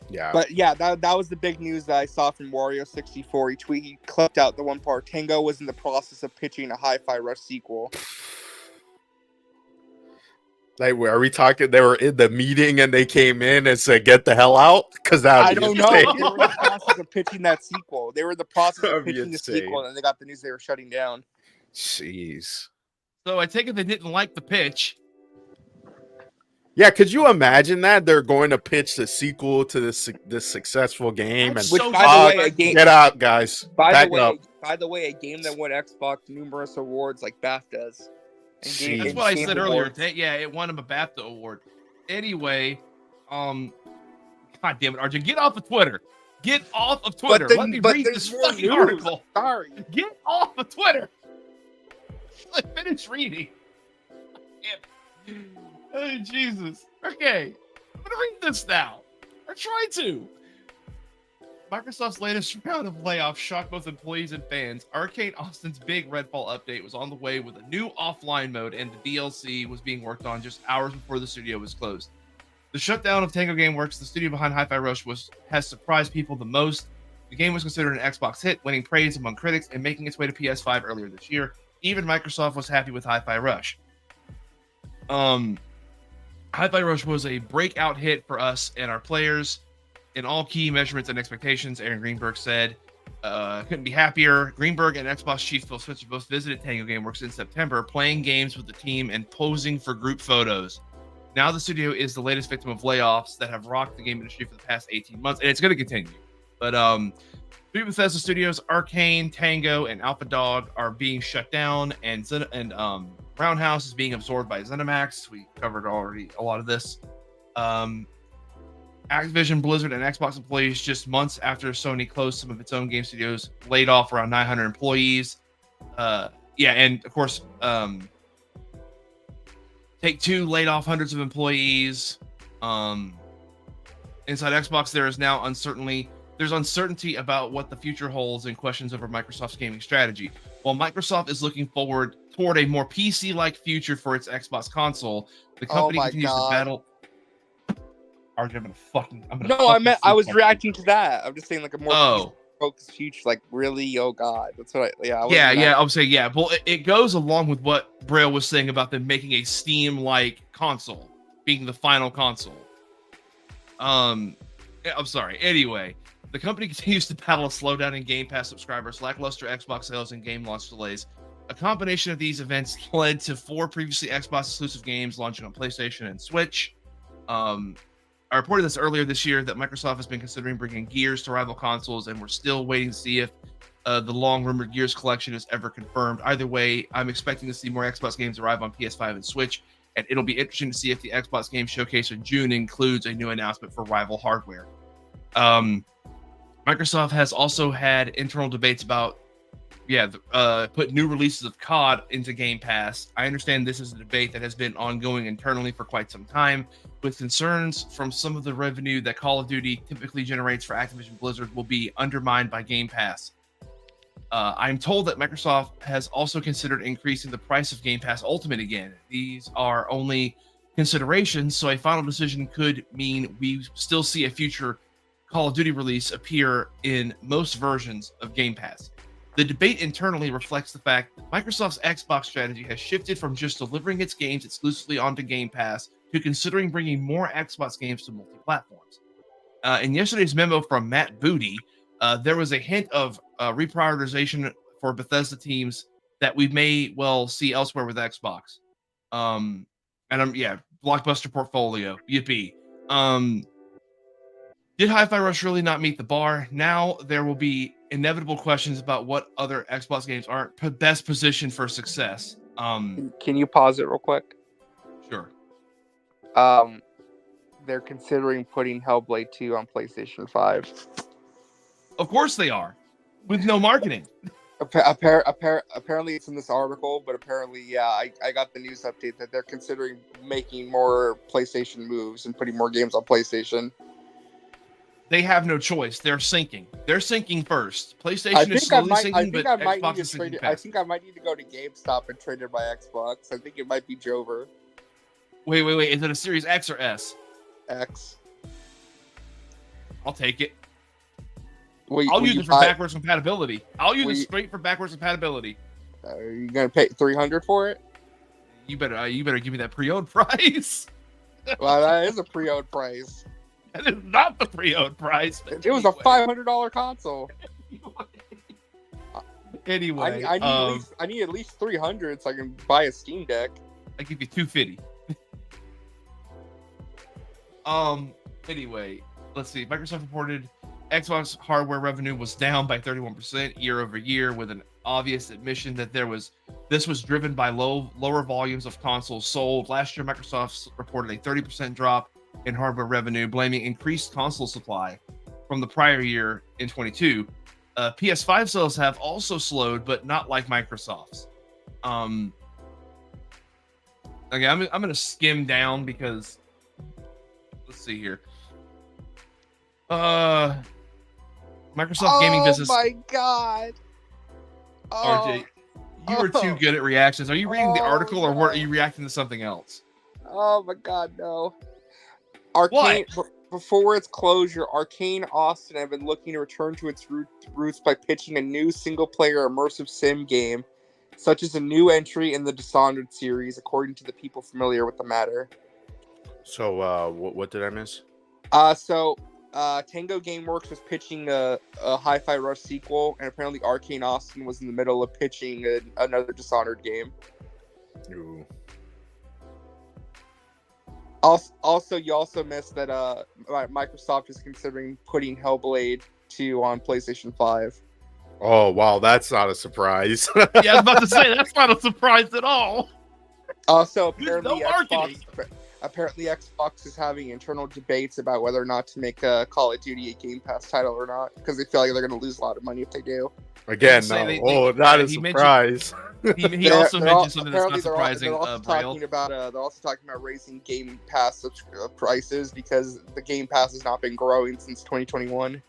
Yeah. But yeah, that was the big news that I saw from Wario64. He clipped out the one part. Tango was in the process of pitching a Hi-Fi Rush sequel. Like, are we talking? They were in the meeting and they came in and said, "Get the hell out," because I don't know. They were in the process of pitching that sequel. They were in the process of pitching the sequel, and then they got the news they were shutting down. Jeez. So I take it they didn't like the pitch. Yeah, could you imagine that they're going to pitch the sequel to this successful game? That's and so by the way, get out, guys. By the way, a game that won Xbox numerous awards like BAFTAs. That's what I said earlier. Yeah, it won him a BAFTA award. Anyway, God damn it, RJ, get off of Twitter. Get off of Twitter. Let me read this fucking article. Sorry. Get off of Twitter. Let me finish reading. Oh, Jesus. Okay. I'm going to read this now. Or try to. Microsoft's latest round of layoffs shocked both employees and fans. Arcane Austin's big Redfall update was on the way with a new offline mode, and the DLC was being worked on just hours before the studio was closed. The shutdown of Tango Gameworks, the studio behind Hi-Fi Rush, has surprised people the most. The game was considered an Xbox hit, winning praise among critics and making its way to PS5 earlier this year. Even Microsoft was happy with Hi-Fi Rush. Hi-Fi Rush was a breakout hit for us and our players in all key measurements and expectations. Aaron Greenberg said, couldn't be happier. Greenberg and Xbox chief Phil Spencer both visited Tango Gameworks in September, playing games with the team and posing for group photos. Now the studio is the latest victim of layoffs that have rocked the game industry for the past 18 months, and it's going to continue. But three Bethesda studios, Arcane, Tango, and Alpha Dog, are being shut down, and Roundhouse is being absorbed by ZeniMax. We covered already a lot of this. Activision, Blizzard, and Xbox employees, just months after Sony closed some of its own game studios, laid off around 900 employees. And of course, Take-Two laid off hundreds of employees. Inside Xbox, there's uncertainty about what the future holds and questions over Microsoft's gaming strategy. While Microsoft is looking forward toward a more PC-like future for its Xbox console, the company continues to battle. I was reacting to that. I'm just saying like a more focused future. Like really, oh god, that's what I would say yeah. Well, it goes along with what Braille was saying about them making a Steam-like console, being the final console. I'm sorry. Anyway, the company continues to battle a slowdown in Game Pass subscribers, lackluster Xbox sales, and game launch delays. A combination of these events led to 4 previously Xbox exclusive games launching on PlayStation and Switch. I reported this earlier this year that Microsoft has been considering bringing Gears to rival consoles, and we're still waiting to see if the long-rumored Gears collection is ever confirmed. Either way, I'm expecting to see more Xbox games arrive on PS5 and Switch, and it'll be interesting to see if the Xbox Game Showcase in June includes a new announcement for rival hardware. Microsoft has also had internal debates about put new releases of COD into Game Pass. I understand this is a debate that has been ongoing internally for quite some time, with concerns from some of the revenue that Call of Duty typically generates for Activision Blizzard will be undermined by Game Pass. I'm told that Microsoft has also considered increasing the price of Game Pass Ultimate again. These are only considerations, so a final decision could mean we still see a future Call of Duty release appear in most versions of Game Pass. The debate internally reflects the fact that Microsoft's Xbox strategy has shifted from just delivering its games exclusively onto Game Pass to considering bringing more Xbox games to multi-platforms. In yesterday's memo from Matt Booty, there was a hint of reprioritization for Bethesda teams that we may well see elsewhere with Xbox. Blockbuster portfolio, yippee. Did Hi-Fi Rush really not meet the bar? Now there will be inevitable questions about what other Xbox games aren't best positioned for success. Can you pause it real quick? Sure. They're considering putting Hellblade 2 on PlayStation 5. Of course they are, with no marketing. Apparently it's in this article, but apparently, I got the news update that they're considering making more PlayStation moves and putting more games on PlayStation. They have no choice. They're sinking. They're sinking first. PlayStation is slowly sinking, but Xbox is sinking fast. I think I might need to go to GameStop and trade in my Xbox. I think it might be Jover. Wait. Is it a Series X or S? X. I'll take it. I'll use it for backwards compatibility. I'll use it straight for backwards compatibility. Are you gonna pay $300 for it? You better give me that pre-owned price. Well, that is a pre-owned price. That is not the pre-owned price. It was a $500 console. Anyway, I need at least $300 so I can buy a Steam Deck. I give you $250. Anyway, let's see. Microsoft reported Xbox hardware revenue was down by 31% year over year, with an obvious admission that this was driven by lower volumes of consoles sold. Last year, Microsoft reported a 30% drop in hardware revenue, blaming increased console supply from the prior year in 22. PS5 sales have also slowed, but not like Microsoft's. Okay, I'm going to skim down because let's see here. Microsoft gaming business. Oh my god. RJ, you were too good at reactions. Are you reading the article or are you reacting to something else? Oh my god, no. Arcane, before its closure, Arcane Austin have been looking to return to its roots by pitching a new single-player immersive sim game, such as a new entry in the Dishonored series, according to the people familiar with the matter. So, what did I miss? Tango Gameworks was pitching a Hi-Fi Rush sequel, and apparently Arcane Austin was in the middle of pitching another Dishonored game. Ooh. Also, you also missed that Microsoft is considering putting Hellblade 2 on PlayStation 5. Oh, wow, that's not a surprise. Yeah, I was about to say, that's not a surprise at all. Also, apparently Xbox is having internal debates about whether or not to make Call of Duty a Game Pass title or not, because they feel like they're going to lose a lot of money if they do. Again, say no. Not a he surprise. He also mentioned something that's not apparently surprising, they're also Braille. they're also talking about raising Game Pass prices because the Game Pass has not been growing since 2021.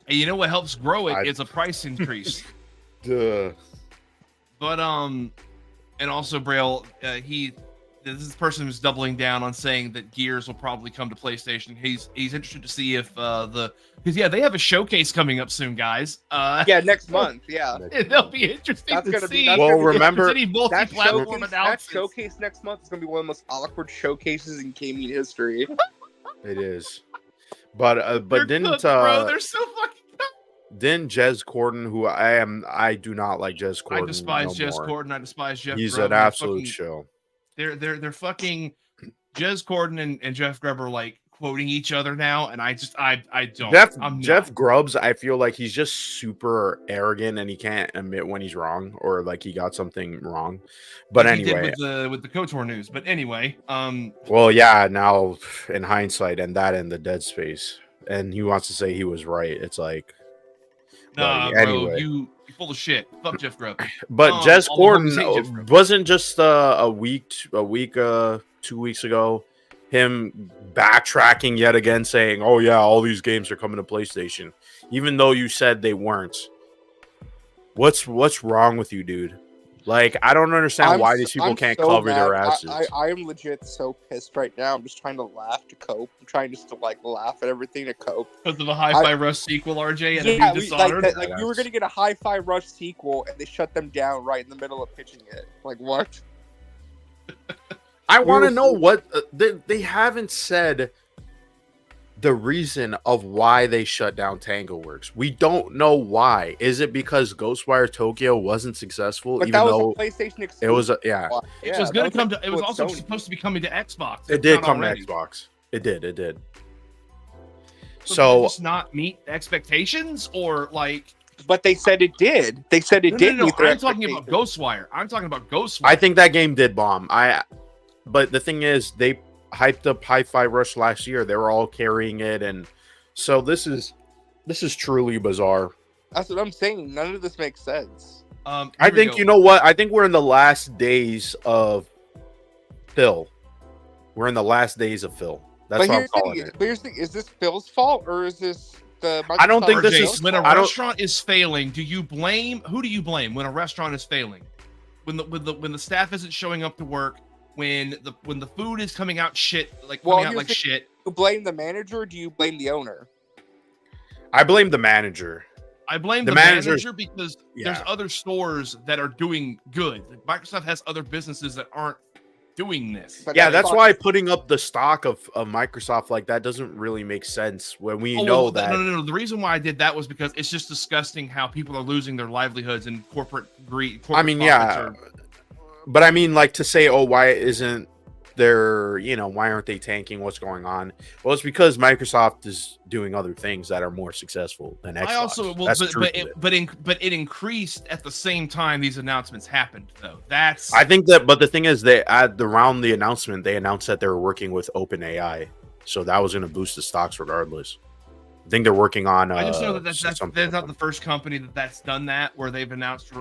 And you know what helps grow it? I- It's a price increase. Duh. But and also Braille, this is the person who's doubling down on saying that Gears will probably come to PlayStation. He's interested to see if because they have a showcase coming up soon, guys. Yeah, next month. Yeah, It'll be interesting That's to gonna be- see. that's Well, gonna be- remember if there's any multi-platform that announcements. showcase next month is gonna be one of the most awkward showcases in gaming history. it is. But They're didn't cooked, bro. They're so fucking cooked. didn't Jez Corden, who I do not like Jez Corden. I despise no Jez more. Corden. I despise Jeff. He's Grubb. an absolute show. They're fucking Jez Corden and Jeff Grubb are like quoting each other now, and I don't. Jeff Grubbs, I feel like he's just super arrogant and he can't admit when he's wrong or like he got something wrong. But Like he anyway, did with the KOTOR news. But anyway, well, yeah, now in hindsight, and that in the Dead Space, and he wants to say he was right. It's like, nah, buddy, bro, anyway. you full of shit. Fuck Jeff Grubb. But Jez all the homies hate Jeff Corden Grubb. wasn't just a week, 2 weeks ago, him backtracking yet again, saying, "Oh yeah, all these games are coming to PlayStation," even though you said they weren't. What's wrong with you, dude? Like, I don't understand why these people can't so cover mad. their asses. I am legit so pissed right now. I'm just trying to laugh to cope. I'm trying just to laugh at everything to cope. Because of a Hi-Fi Rush sequel, RJ, and Yeah, a Dishonored. we were gonna get a Hi-Fi Rush sequel, and they shut them down right in the middle of pitching it. Like what? I We want were to know so- what they haven't said. The reason of why they shut down TangoWorks. We don't know why. Is it because Ghostwire Tokyo wasn't successful? But even that was though a PlayStation exclusive. it was yeah, It was going to come to. It was with also Sony. supposed to be coming to Xbox. it It's did not come already. to Xbox. It did. So, did So it just not meet expectations, or like. But they said it did. They said it did No. meet their I'm talking about expectations. Ghostwire. I'm talking about Ghostwire. I think that game did bomb. But the thing is, they hyped up Hi-Fi Rush last year. They were all carrying it, and so this is truly bizarre. That's what I'm saying. None of this makes sense. I Here we think go. you know what? I think we're in the last days of Phil. We're in the last days of Phil. That's what I'm here's the calling thing, it. But here's the thing, is this Phil's fault or is this the I don't think Microsoft this RJ, is- when a I don't- restaurant is failing. Who do you blame when a restaurant is failing? When the staff isn't showing up to work, when the food is coming out shit, like Well, coming out here's like the- shit. Do you blame the manager or do you blame the owner? I blame the manager. I blame The the managers- manager because Yeah. there's other stores that are doing good. Microsoft has other businesses that aren't doing this. But Yeah, that's Xbox- why putting up the stock of Microsoft like that doesn't really make sense when we Oh, know well, that. No. The reason why I did that was because it's just disgusting how people are losing their livelihoods and corporate greed. I mean, yeah, but I mean, like to say, oh, why isn't there? Why aren't they tanking? What's going on? Well, it's because Microsoft is doing other things that are more successful than Xbox. I also, well, That's the truth of it. but it increased at the same time these announcements happened, though. That's I think that, but the thing is, around the announcement, they announced that they were working with OpenAI, so that was going to boost the stocks regardless. I think they're working on. I just know that that's something. not the first company that's done that, where they've announced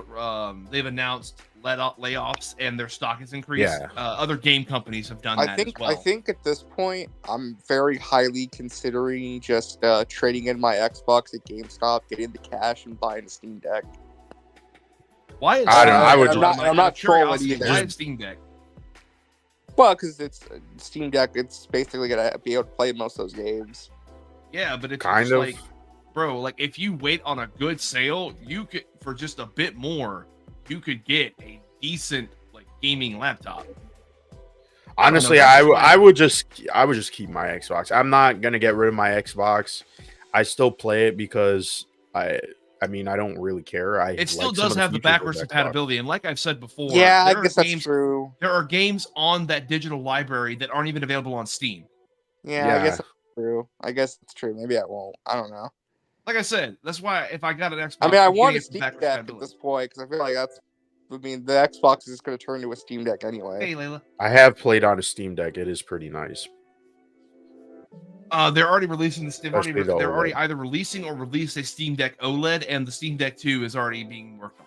layoffs and their stock has increased. Yeah. Other game companies have done that I think as well. I think at this point I'm very highly considering just trading in my Xbox at GameStop, getting the cash, and buying a Steam Deck. Why is I don't know, I would I'm not trolling curiosity, either. why is Steam Deck? Well, because it's Steam Deck, it's basically gonna be able to play most of those games. Yeah, but it's Kind just of. like, bro, like if you wait on a good sale, you could for just a bit more, you could get a decent like gaming laptop. Honestly, I would just keep my Xbox. I'm not gonna get rid of my Xbox. I still play it because I mean I don't really care. It still like some does of have the features of backwards Xbox. compatibility, and like I've said before, Yeah, I there are guess that's games- true. There are games on that digital library that aren't even available on Steam. Yeah, Yeah. I guess that's true. I guess it's true. Maybe I won't. I don't know. Like I said, that's why if I got an Xbox, I mean, I I'm want getting a it for Steam backwards Deck at compatibility. this point because I feel like that's. I mean, the Xbox is going to turn into a Steam Deck anyway. Hey, Layla. I have played on a Steam Deck. It is pretty nice. They're already releasing this. Especially the They're already OLED. either releasing or released a Steam Deck OLED, and the Steam Deck 2 is already being worked on.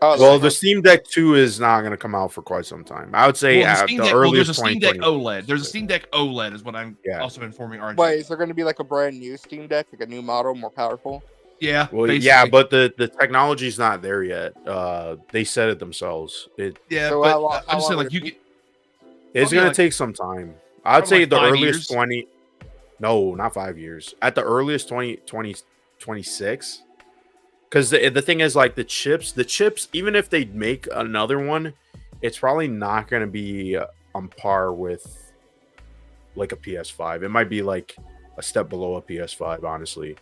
Oh, Well, that's the Steam Deck 2 is not going to come out for quite some time. I would say Well, the at Steam the Deck, well, there's earliest a Steam Deck 2020. OLED. There's a Steam Deck OLED, is what I'm Yeah. also informing RJ. Wait, is there going to be like a brand new Steam Deck, like a new model, more powerful? Yeah, Well, basically. yeah, but the technology's not there yet. They said it themselves. yeah, So but how long- I'm how just saying, long like would you it get. It's Probably going like- to take some time. I'd probably say like the 5 earliest years. 20. No, not 5 years. At the earliest 2026. Because the thing is, like the chips, even if they make another one, it's probably not going to be on par with like a PS5. It might be like a step below a PS5, honestly.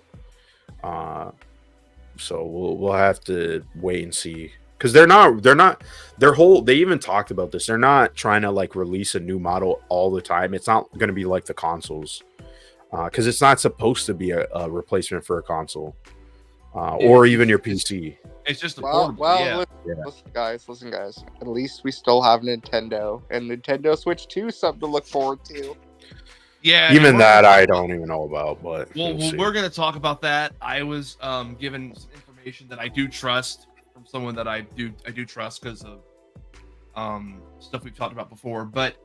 So we'll have to wait and see. Because they even talked about this. They're not trying to like release a new model all the time. It's not going to be like the consoles. Because it's not supposed to be a replacement for a console. Or even your PC. It's just a Well, portable. well, Yeah. listen, guys. At least we still have Nintendo and Nintendo Switch 2, something to look forward to. Yeah. Even and we're that gonna I talk- don't even know about, but we'll see. we're gonna talk about that. I was given some information that I do trust from someone that I do trust because of stuff we've talked about before. But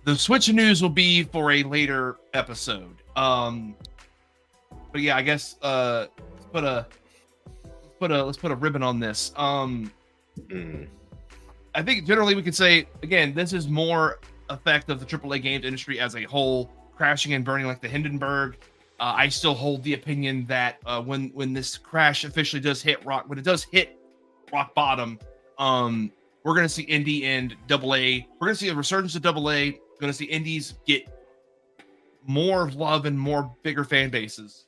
the Switch news will be for a later episode. But yeah, I guess let's put a ribbon on this. Mm. I think generally we could say, again, this is more effect of the AAA games industry as a whole, crashing and burning like the Hindenburg. I still hold the opinion that when this crash officially does hit rock bottom, we're going to see indie and AA. We're going to see a resurgence of AA. We're going to see indies get more love and more bigger fan bases.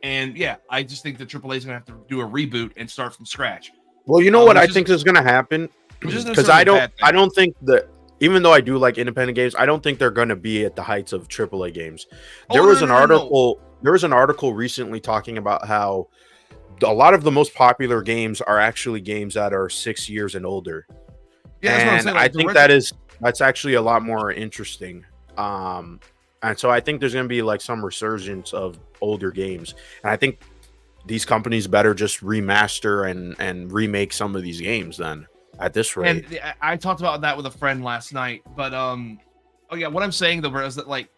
And yeah, I just think that AAA is going to have to do a reboot and start from scratch. Well, you know what which I is- think is going to happen, which isn't because necessarily a bad thing. I don't think that, even though I do like independent games, I don't think they're going to be at the heights of AAA games. There was an article. There was an article recently talking about how a lot of the most popular games are actually games that are 6 years and older. Yeah, that's what I'm And saying. I Like, the think retro- that's actually a lot more interesting. And so I think there's going to be like some resurgence of older games, and I think these companies better just remaster and remake some of these games then at this rate. And I talked about that with a friend last night, but oh yeah, what I'm saying though is that like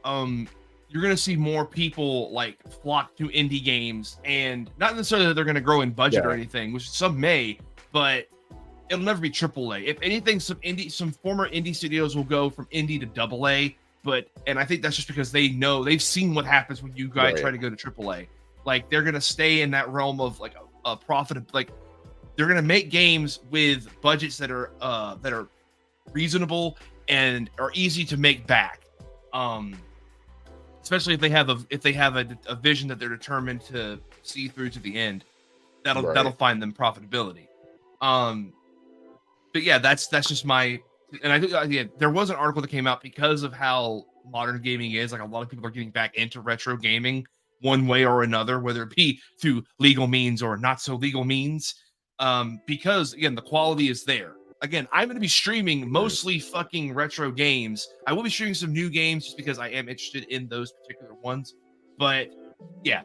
you're gonna see more people like flock to indie games, and not necessarily that they're gonna grow in budget or Yeah. anything, which some may, but it'll never be AAA. If anything, some former indie studios will go from indie to AA, and I think that's just because they've seen what happens when you guys Right. try to go to AAA. Like they're gonna stay in that realm of like a profit, like they're gonna make games with budgets that are reasonable and are easy to make back. Especially if they have a vision that they're determined to see through to the end, that'll find them profitability. But yeah, that's just my, and I think there was an article that came out because of how modern gaming is. Like a lot of people are getting back into retro gaming one way or another, whether it be through legal means or not so legal means. Because again, the quality is there. Again, I'm going to be streaming mostly fucking retro games. I will be streaming some new games just because I am interested in those particular ones. But yeah,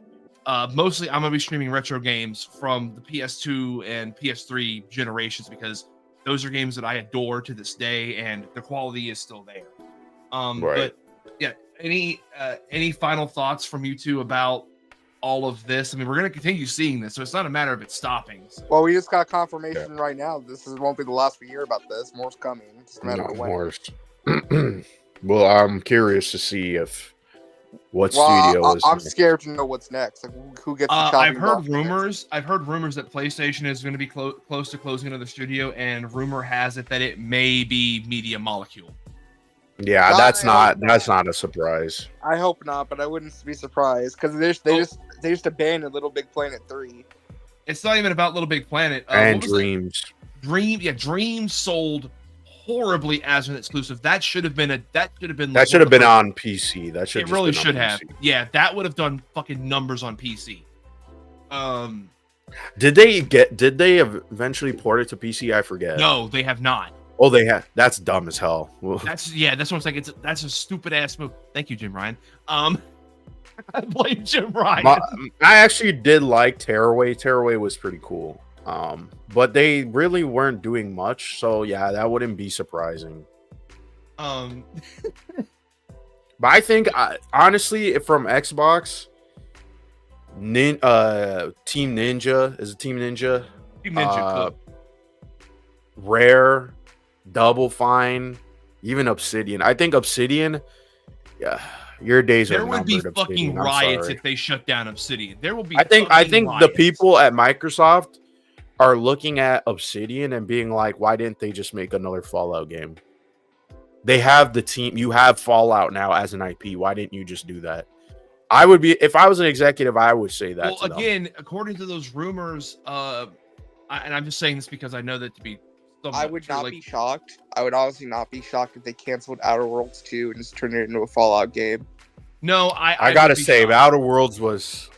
mostly I'm going to be streaming retro games from the PS2 and PS3 generations because those are games that I adore to this day and the quality is still there. But yeah, any final thoughts from you two about all of this? I mean, we're going to continue seeing this, so it's not a matter of it stopping. So. Well, we just got confirmation right now. This won't be the last we hear about this. More's coming. It's a matter of when. Well, I'm curious to see what studio is. I'm scared to know what's next. Like, who gets the chopping I've heard block rumors. I've heard rumors that PlayStation is going to be close to closing another studio, and rumor has it that it may be Media Molecule. Yeah, that's not a surprise. I hope not, but I wouldn't be surprised because they just abandoned Little Big Planet 3. It's not even about Little Big Planet. And Dreams. Dreams sold horribly as an exclusive. That should have been on PC. That should it really should on have. PC. Yeah, that would have done fucking numbers on PC. Did they eventually port it to PC? I forget. No, they have not. Oh, they have. That's dumb as hell. That's what I'm saying. That's a stupid ass move. Thank you, Jim Ryan. I blame Jim Ryan. I actually did like Tearaway. Tearaway was pretty cool. But they really weren't doing much, so yeah, that wouldn't be surprising. But I think, honestly, from Xbox, Team Ninja is a Team Ninja. Team Ninja Rare, Double Fine, even Obsidian. I think Obsidian, yeah, your days are numbered. There would be Obsidian. fucking riots if they shut down Obsidian. There will be. I think riots. the people at Microsoft are looking at Obsidian and being like, why didn't they just make another Fallout game? They have the team. You have Fallout now as an IP. Why didn't you just do that? I would be, if I was an executive, I would say that. Well, again, according to those rumors, and I'm just saying this because I know that to be. I would not be shocked. I would honestly not be shocked if they canceled Outer Worlds 2 and just turned it into a Fallout game. No, I gotta say, Outer Worlds was.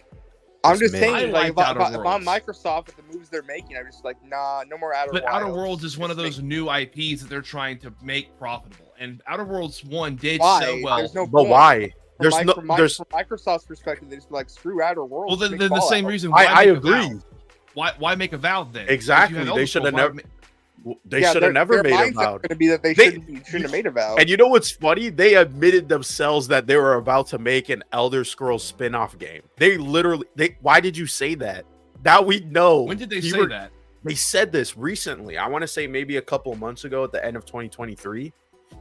I'm just saying, like, if I'm Worlds. Microsoft with the moves they're making, I'm just like, nah, no more Outer Worlds. But Outer Worlds is one of those new IPs that they're trying to make profitable, and Outer Worlds 1 did so well. There's no but point. why? From Microsoft's perspective, they just like screw Outer Worlds. Well, then the same reason. I agree. Why make Avowed then? Exactly. They should have never. They should have never made Avowed. Going to be that they shouldn't have made Avowed. And you know what's funny? They admitted themselves that they were about to make an Elder Scrolls spin-off game. They literally. Why did you say that? Now we know. When did they say that? They said this recently. I want to say maybe a couple of months ago at the end of 2023.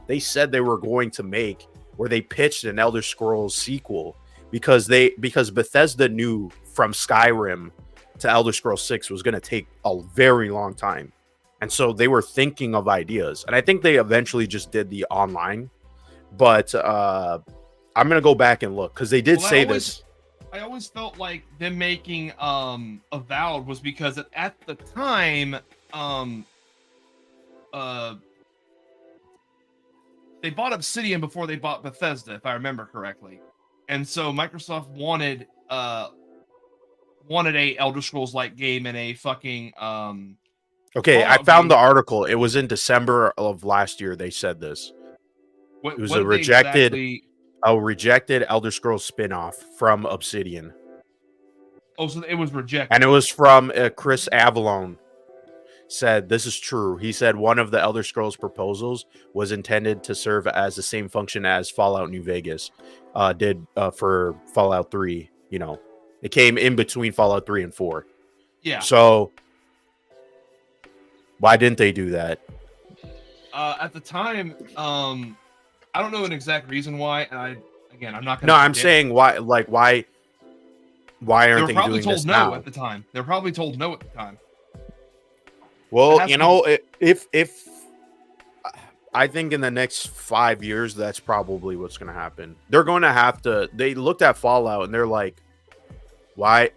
They said they were going to make, where they pitched an Elder Scrolls sequel because Bethesda knew from Skyrim to Elder Scrolls 6 was going to take a very long time. And so they were thinking of ideas. And I think they eventually just did the online. But I'm going to go back and look because they did say this. I always felt like them making Avowed was because at the time they bought Obsidian before they bought Bethesda, if I remember correctly. And so Microsoft wanted a Elder Scrolls like game and a fucking Okay, I found the article. It was in December of last year. They said this. It was a rejected Elder Scrolls spinoff from Obsidian. Oh, so it was rejected. And it was from Chris Avalon. Said this is true. He said one of the Elder Scrolls proposals was intended to serve as the same function as Fallout New Vegas did for Fallout 3. You know, it came in between Fallout 3 and 4. Yeah. So why didn't they do that? At the time, I don't know an exact reason why. And I'm not going to. No, I'm saying why. Like why aren't they doing this now? They were probably told no at the time. They were probably told no at the time. Well, you know, if I think in the next 5 years, that's probably what's going to happen. They're going to have to. They looked at Fallout and they're like, why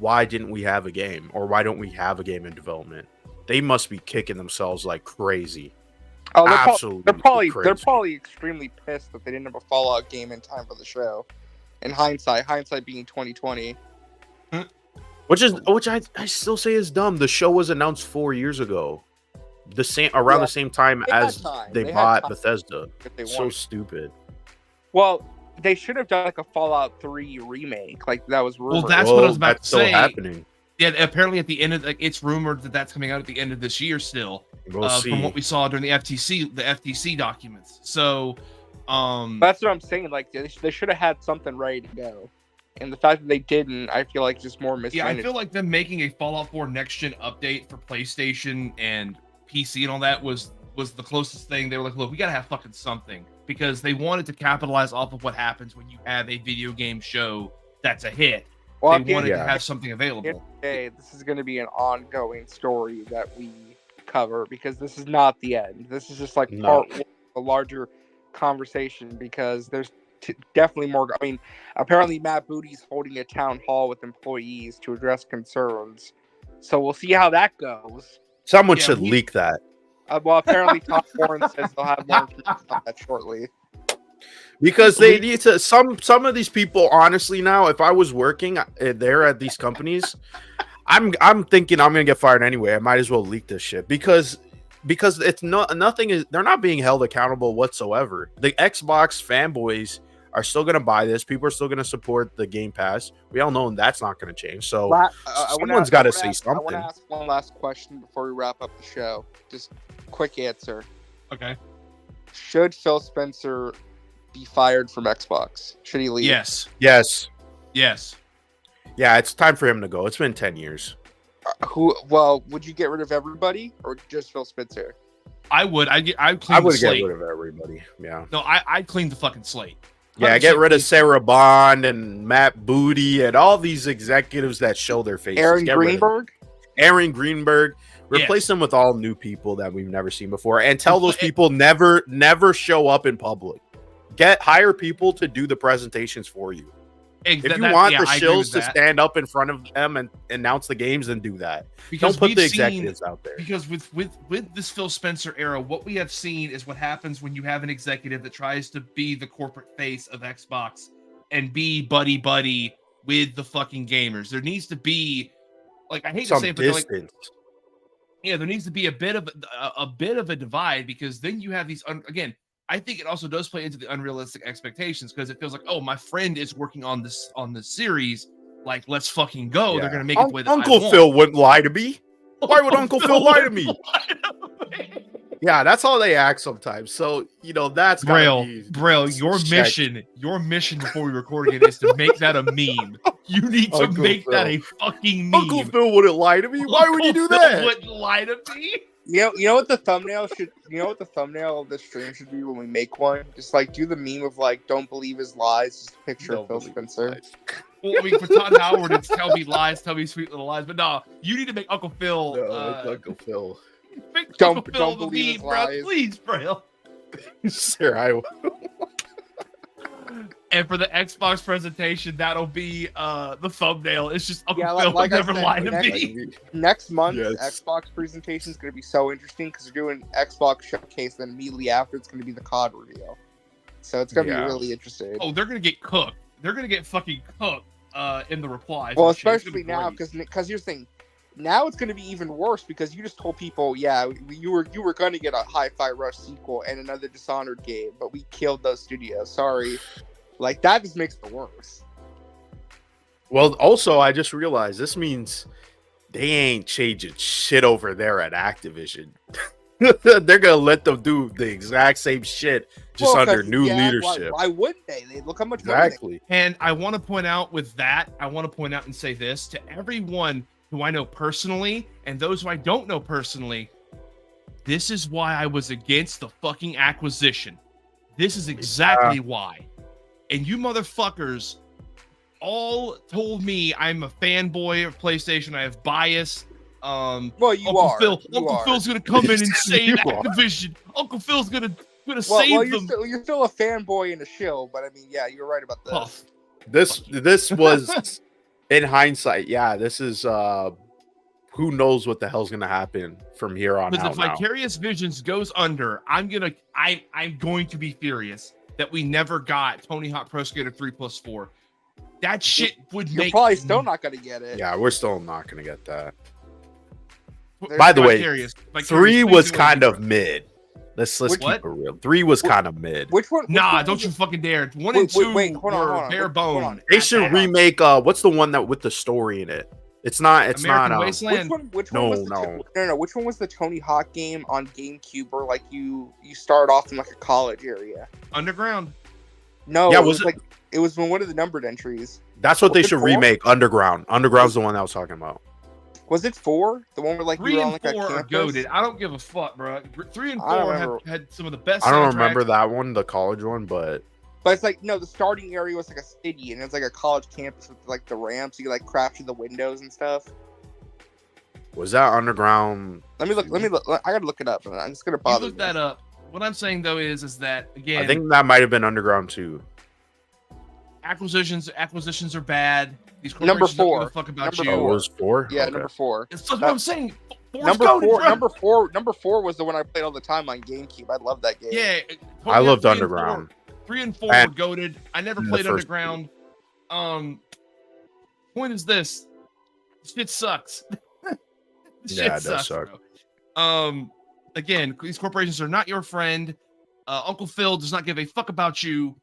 didn't we have a game, or why don't we have a game in development? They must be kicking themselves like crazy. Oh, absolutely. They're probably extremely pissed that they didn't have a Fallout game in time for the show. In hindsight being 2020. Which I still say is dumb. The show was announced 4 years ago, the same time as they bought Bethesda. So stupid. Well, they should have done like a Fallout 3 remake, like that was rumored. Well, that's what I was about to say. Still happening. Yeah, apparently at the end of it's rumored that that's coming out at the end of this year still. We'll see. From what we saw during the FTC documents. So, that's what I'm saying. Like they should have had something ready to go. And the fact that they didn't, I feel like just more mismanaged. Yeah, I feel like them making a Fallout 4 next gen update for PlayStation and PC and all that was the closest thing. They were like, look, we gotta have fucking something, because they wanted to capitalize off of what happens when you have a video game show that's a hit. Well, they wanted to have something available. Hey, this is going to be an ongoing story that we cover, because this is not the end. This is just like part one of a larger conversation, because there's definitely more. I mean, apparently Matt Booty's holding a town hall with employees to address concerns. So we'll see how that goes. Someone should leak that. Well, apparently Tom Warren says they'll have more information on that shortly. Because they need to. Some of these people, honestly, now, if I was working there at these companies, I'm thinking I'm gonna get fired anyway. I might as well leak this shit, because because it's nothing is they're not being held accountable whatsoever. The Xbox fanboys are still going to buy this. People are still going to support the Game Pass. We all know that's not going to change. So someone's got to say something. I want to ask one last question before we wrap up the show. Just quick answer. Okay. Should Phil Spencer be fired from Xbox? Should he leave? Yes. Yes. Yes. Yeah, it's time for him to go. It's been 10 years. Would you get rid of everybody or just Phil Spencer? I would. I'd clean I the would get slate. rid of everybody. Yeah. No, I'd clean the fucking slate. Yeah, get rid of Sarah Bond and Matt Booty and all these executives that show their faces. Aaron Greenberg? Aaron Greenberg. Replace them with all new people that we've never seen before, and tell those people never show up in public. Hire people to do the presentations for you. If you want the shills to stand up in front of them and announce the games, then do that. Because don't put the executives out there. Because with this Phil Spencer era, what we have seen is what happens when you have an executive that tries to be the corporate face of Xbox and be buddy with the fucking gamers. There needs to be, like, I hate to say it, but like, yeah, there needs to be a bit of a divide, because then you have these again. I think it also does play into the unrealistic expectations, because it feels like, oh, my friend is working on this series, like, let's fucking go. Yeah. They're gonna make it the way that Uncle Phil wouldn't lie to me. Why would Uncle Phil lie to me? Yeah, that's how they act sometimes. So that's Braille. Your mission before we record it is to make that a meme. You need to make that a fucking meme. Uncle Phil wouldn't lie to me. Why would you do that? Wouldn't lie to me. You know what the thumbnail should? You know what the thumbnail of the stream should be when we make one? Just like do the meme of like, don't believe his lies. Just a picture of Phil Spencer. Well, I mean, for Todd Howard, it's tell me lies, tell me sweet little lies. But no, you need to make Uncle Phil. No, Uncle Phil. Don't believe his lies, please, Braille. Sir, I will. And for the Xbox presentation, that'll be the thumbnail. It's just Uncle Phil like never lied to me. Next month's Xbox presentation is going to be so interesting because they're doing Xbox showcase, then immediately after it's going to be the COD reveal. So it's going to be really interesting. Oh, they're going to get cooked. They're going to get fucking cooked in the replies. Well, especially now because here's the thing. Now it's going to be even worse because you just told people, yeah, you were going to get a Hi-Fi Rush sequel and another Dishonored game, but we killed those studios. Sorry. Like, that just makes it worse. Well, also, I just realized this means they ain't changing shit over there at Activision. They're going to let them do the exact same shit just under new leadership. Why wouldn't they? Look how much exactly. And I want to point out with that, and say this to everyone who I know personally and those who I don't know personally. This is why I was against the fucking acquisition. This is exactly why. And you motherfuckers all told me I'm a fanboy of PlayStation. I have bias. Well, Uncle Phil's gonna come in and save Activision. Uncle Phil's gonna save them. You're still a fanboy and a shill, but I mean, yeah, you're right about this. This was in hindsight. Yeah, this is who knows what the hell's gonna happen from here on out. Because if Vicarious Visions goes under, I'm going to be furious that we never got Tony Hawk Pro Skater 3+4. That shit would make. You're probably still not gonna get it. Yeah, we're still not gonna get that. By the way, Vicarious 3 was kind of mid. Let's keep it real. 3 was kind of mid. Which one? Don't you fucking dare. 1 and 2 were bare bone. They should remake. What's the one that with the story in it? It's not. It's American not. Wasteland. Which one was Which one was the Tony Hawk game on GameCube where like you start off in like a college area? Underground. No. Yeah, it was one of the numbered entries. That's what they should remake. Underground. Underground's the one I was talking about. Was it 4? The one where like 3 you were on and like 4 a are goated. I don't give a fuck, bro. 3 and 4 had some of the best. I don't remember that one, the college one, but it's like the starting area was like a city and it's like a college campus with like the ramps. You could like craft through the windows and stuff. Was that Underground? Let me look. I gotta look it up. I'm just gonna bother. You look that up. What I'm saying though is that again, I think that might have been Underground 2. Acquisitions are bad. These number 4. Don't give a fuck about you. Oh, it was 4. Yeah, okay. Number 4. It's what I'm saying. Number 4 was the one I played all the time on GameCube. I love that game. Yeah, I loved Underground. 3 and 4 were goated. I never played Underground. Point is this: shit sucks. Yeah, it does suck. Bro. again, these corporations are not your friend. Uncle Phil does not give a fuck about you.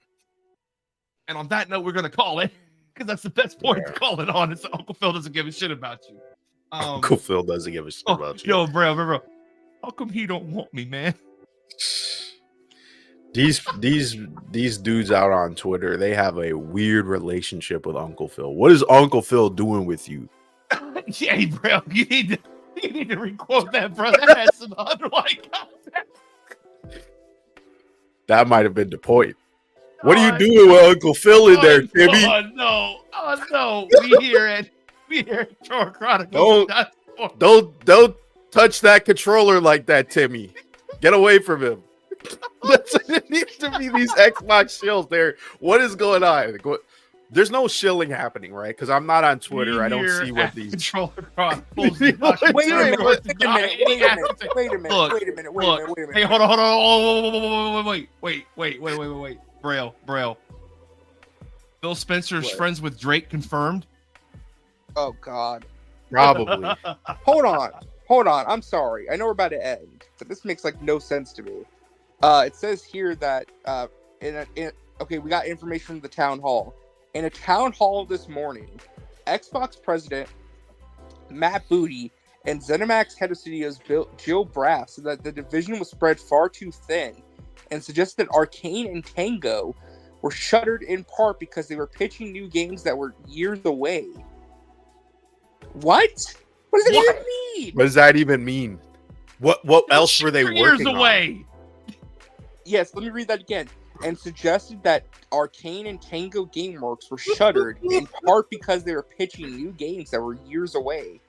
And on that note, we're gonna call it because that's the best point to call it on. Is that Uncle Phil doesn't give a shit about you. Uncle Phil doesn't give a shit about you. Yo, bro. How come he don't want me, man? These dudes out on Twitter, they have a weird relationship with Uncle Phil. What is Uncle Phil doing with you? Hey, bro, you need to requote that, bro. That has some underlying context. That might have been the point. What are you doing with Uncle Phil in there, Timmy? Oh no! We here at Chronicles. Don't touch that controller like that, Timmy. Get away from him. It needs to be these Xbox shills there. What is going on? There's no shilling happening, right? Because I'm not on Twitter. I don't see what these controller Chronicles. Wait a minute. Hey, hold on. Wait. Braille. Phil Spencer's friends with Drake confirmed. Oh God. probably. Hold on. I'm sorry. I know we're about to end, but this makes like no sense to me. It says here that okay, we got information from the town hall. In a town hall this morning, Xbox president Matt Booty and ZeniMax head of studios Jill Braff said that the division was spread far too thin and suggested that Arcane and Tango were shuttered in part because they were pitching new games that were years away. What? What does that even mean? What does that even mean? What else were they working years away? on? Yes, let me read that again. And suggested that Arcane and Tango Gameworks were shuttered in part because they were pitching new games that were years away.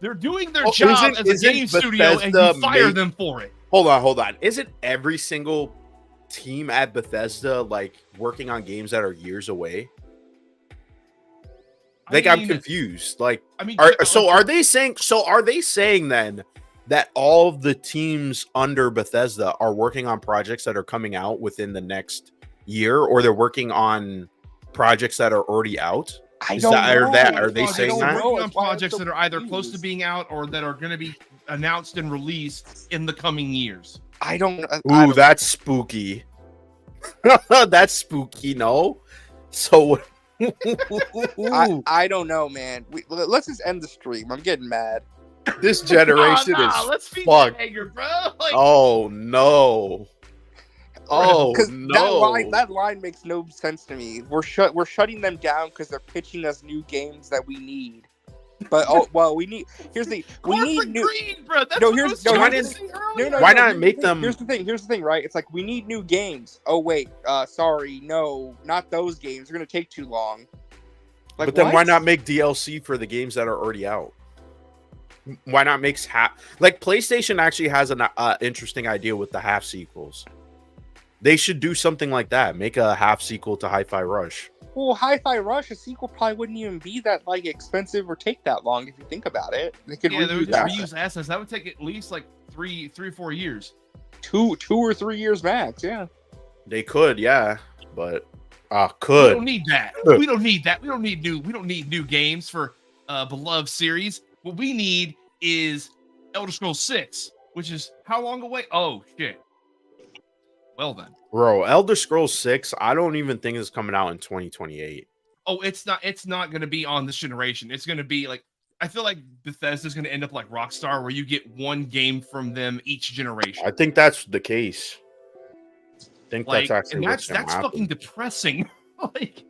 They're doing their job as a game studio, and you fire them for it. Hold on. Isn't every single team at Bethesda like working on games that are years away? I'm confused. Are they saying then that all of the teams under Bethesda are working on projects that are coming out within the next year, or they're working on projects that are already out? I don't know. Are they saying that? They're working on projects that are either close to being out or that are going to be announced and released in the coming years. That's spooky. That's spooky. No, so I don't know, man. Let's just end the stream. I'm getting mad. This generation is fucked. Oh no! Oh no! That line makes no sense to me. We're shutting them down because they're pitching us new games that we need. But we need. We need new. Greed, bro. Why not make them? Here's the thing, right? It's like we need new games. Oh wait, sorry, no, not those games. They're gonna take too long. But then why not make DLC for the games that are already out? Why not make like PlayStation actually has an interesting idea with the half sequels. They should do something like that. Make a half sequel to Hi-Fi Rush. Well, Hi-Fi Rush, a sequel probably wouldn't even be that like expensive or take that long if you think about it. They could reuse assets. That would take at least like 3 or 4 years. 2 or 3 years max. Yeah, they could. Yeah, but We don't need that. We don't need new games for beloved series. What we need is Elder Scrolls 6, which is how long away? Oh shit. Well then, bro, Elder Scrolls 6. I don't even think it's coming out in 2028. Oh, it's not going to be on this generation. It's going to be like, I feel like Bethesda's going to end up like Rockstar, where you get one game from them each generation. I think that's the case. I think that's actually that's fucking depressing. Like,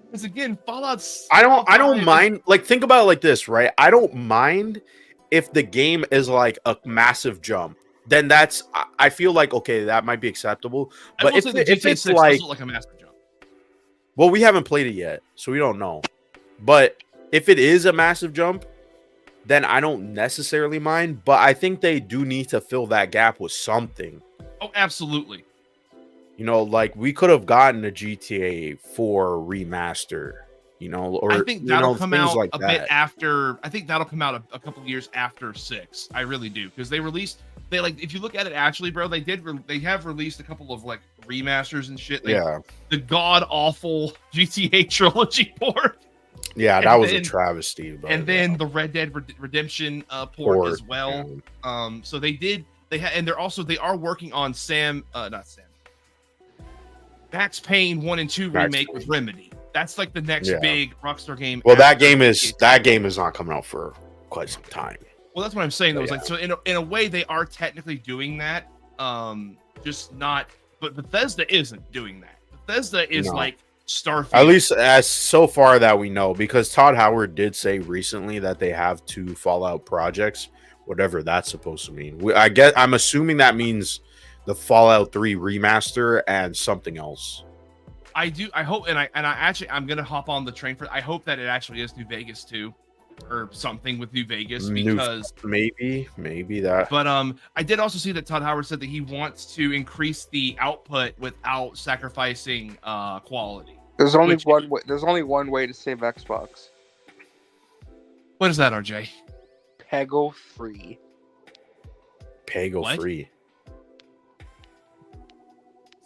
because again, Fallout's. I don't mind. Like, think about it like this, right? I don't mind if the game is like a massive jump. Then I feel like, okay, that might be acceptable. But if it's like a massive jump. Well, we haven't played it yet, so we don't know. But if it is a massive jump, then I don't necessarily mind. But I think they do need to fill that gap with something. Oh, absolutely. You know, like we could have gotten a GTA 4 remaster, or I think that'll come out like bit after. I think that'll come out a couple of years after 6. I really do, because they like, if you look at it actually, bro, they have released a couple of like remasters and shit. The god awful GTA trilogy port. Yeah, that was a travesty. And then the Red Dead Redemption port as well. Yeah. So they did and they are working on Max Payne 1 and 2 remake with Remedy. That's like the next big Rockstar game. Well, that game is not coming out for quite some time. Well, that's what I'm saying. Though, like, so in a way, they are technically doing that. Just not. But Bethesda isn't doing that. Bethesda is like Starfield. At least as so far that we know, because Todd Howard did say recently that they have 2 Fallout projects, whatever that's supposed to mean. I'm assuming that means the Fallout 3 remaster and something else. I hope, I'm gonna hop on the train I hope that it actually is New Vegas too, or something with New Vegas, because maybe that. But I did also see that Todd Howard said that he wants to increase the output without sacrificing quality. There's only one way. There's only one way to save Xbox. What is that, RJ? Peggle free. Peggle free.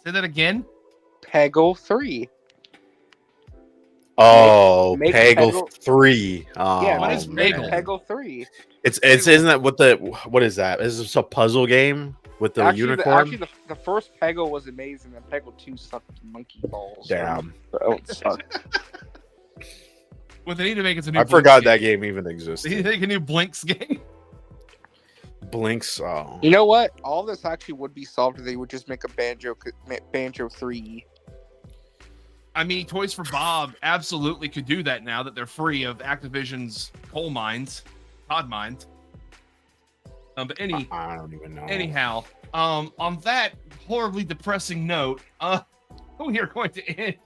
Say that again. Peggle 3. Oh, Peggle 3. Yeah, what is Peggle 3? It's isn't that what is that? Is this a puzzle game with the unicorn? The first Peggle was amazing, and Peggle 2 sucked monkey balls. Damn. It sucked. What they need to make is a new. I forgot that game even existed. They need to make a new Blinks game. Blinks. Oh. You know what? All this actually would be solved if they would just make a Banjo 3. I mean, Toys for Bob absolutely could do that now that they're free of Activision's coal mines, COD mines. But I don't even know. Anyhow, on that horribly depressing note, we are going to end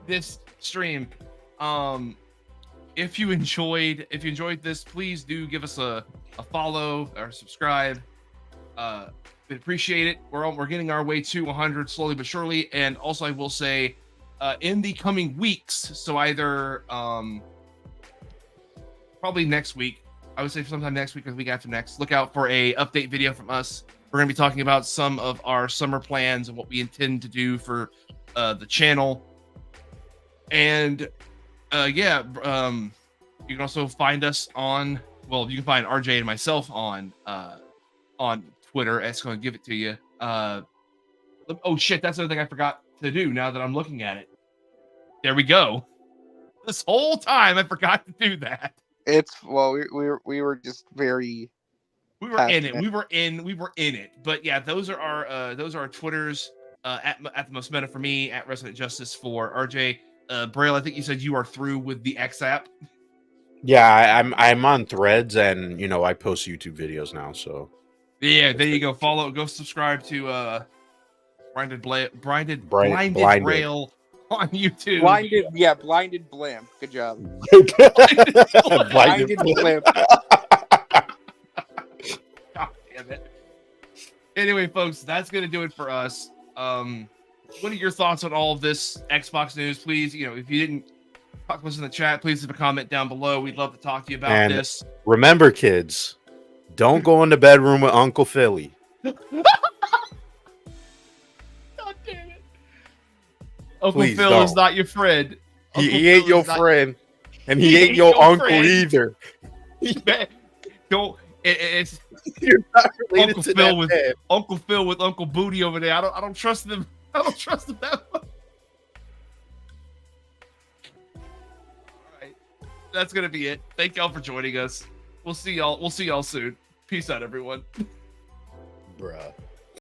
this stream. If you enjoyed this, please do give us a follow or subscribe. We'd appreciate it. We're getting our way to 100 slowly but surely. And also, I will say, in the coming weeks, so either probably next week, I would say sometime next week or the week after next, look out for a update video from us. We're going to be talking about some of our summer plans and what we intend to do for the channel. And you can also find us on, you can find RJ and myself on Twitter. It's going to give it to you. Oh shit, that's another thing I forgot to do now that I'm looking at it. There we go. This whole time I forgot to do that. We were just very. We were passionate. In it. We were in it. But yeah, those are our Twitters. At the most meta for me, at Resident Justice for RJ. Braille, I think you said you are through with the X app. Yeah, I'm on Threads, and I post YouTube videos now. So yeah, there you go. Go subscribe to Blinded Braille on YouTube. Blinded Blamp. Good job. Blinded Blamp. God damn it. Anyway, folks, that's gonna do it for us. What are your thoughts on all of this Xbox news? Please, if you didn't talk to us in the chat, please leave a comment down below. We'd love to talk to you about this. Remember, kids, don't go in the bedroom with Uncle Philly. God damn it. Uncle Phil is not your friend. He ain't your friend. And he ain't your uncle either. Don't. It's You're not related Uncle to Phil that with man. Uncle Phil with Uncle Booty over there. I don't trust them. I don't trust them that much. All right, that's gonna be it. Thank y'all for joining us. We'll see y'all soon. Peace out, everyone. Bruh.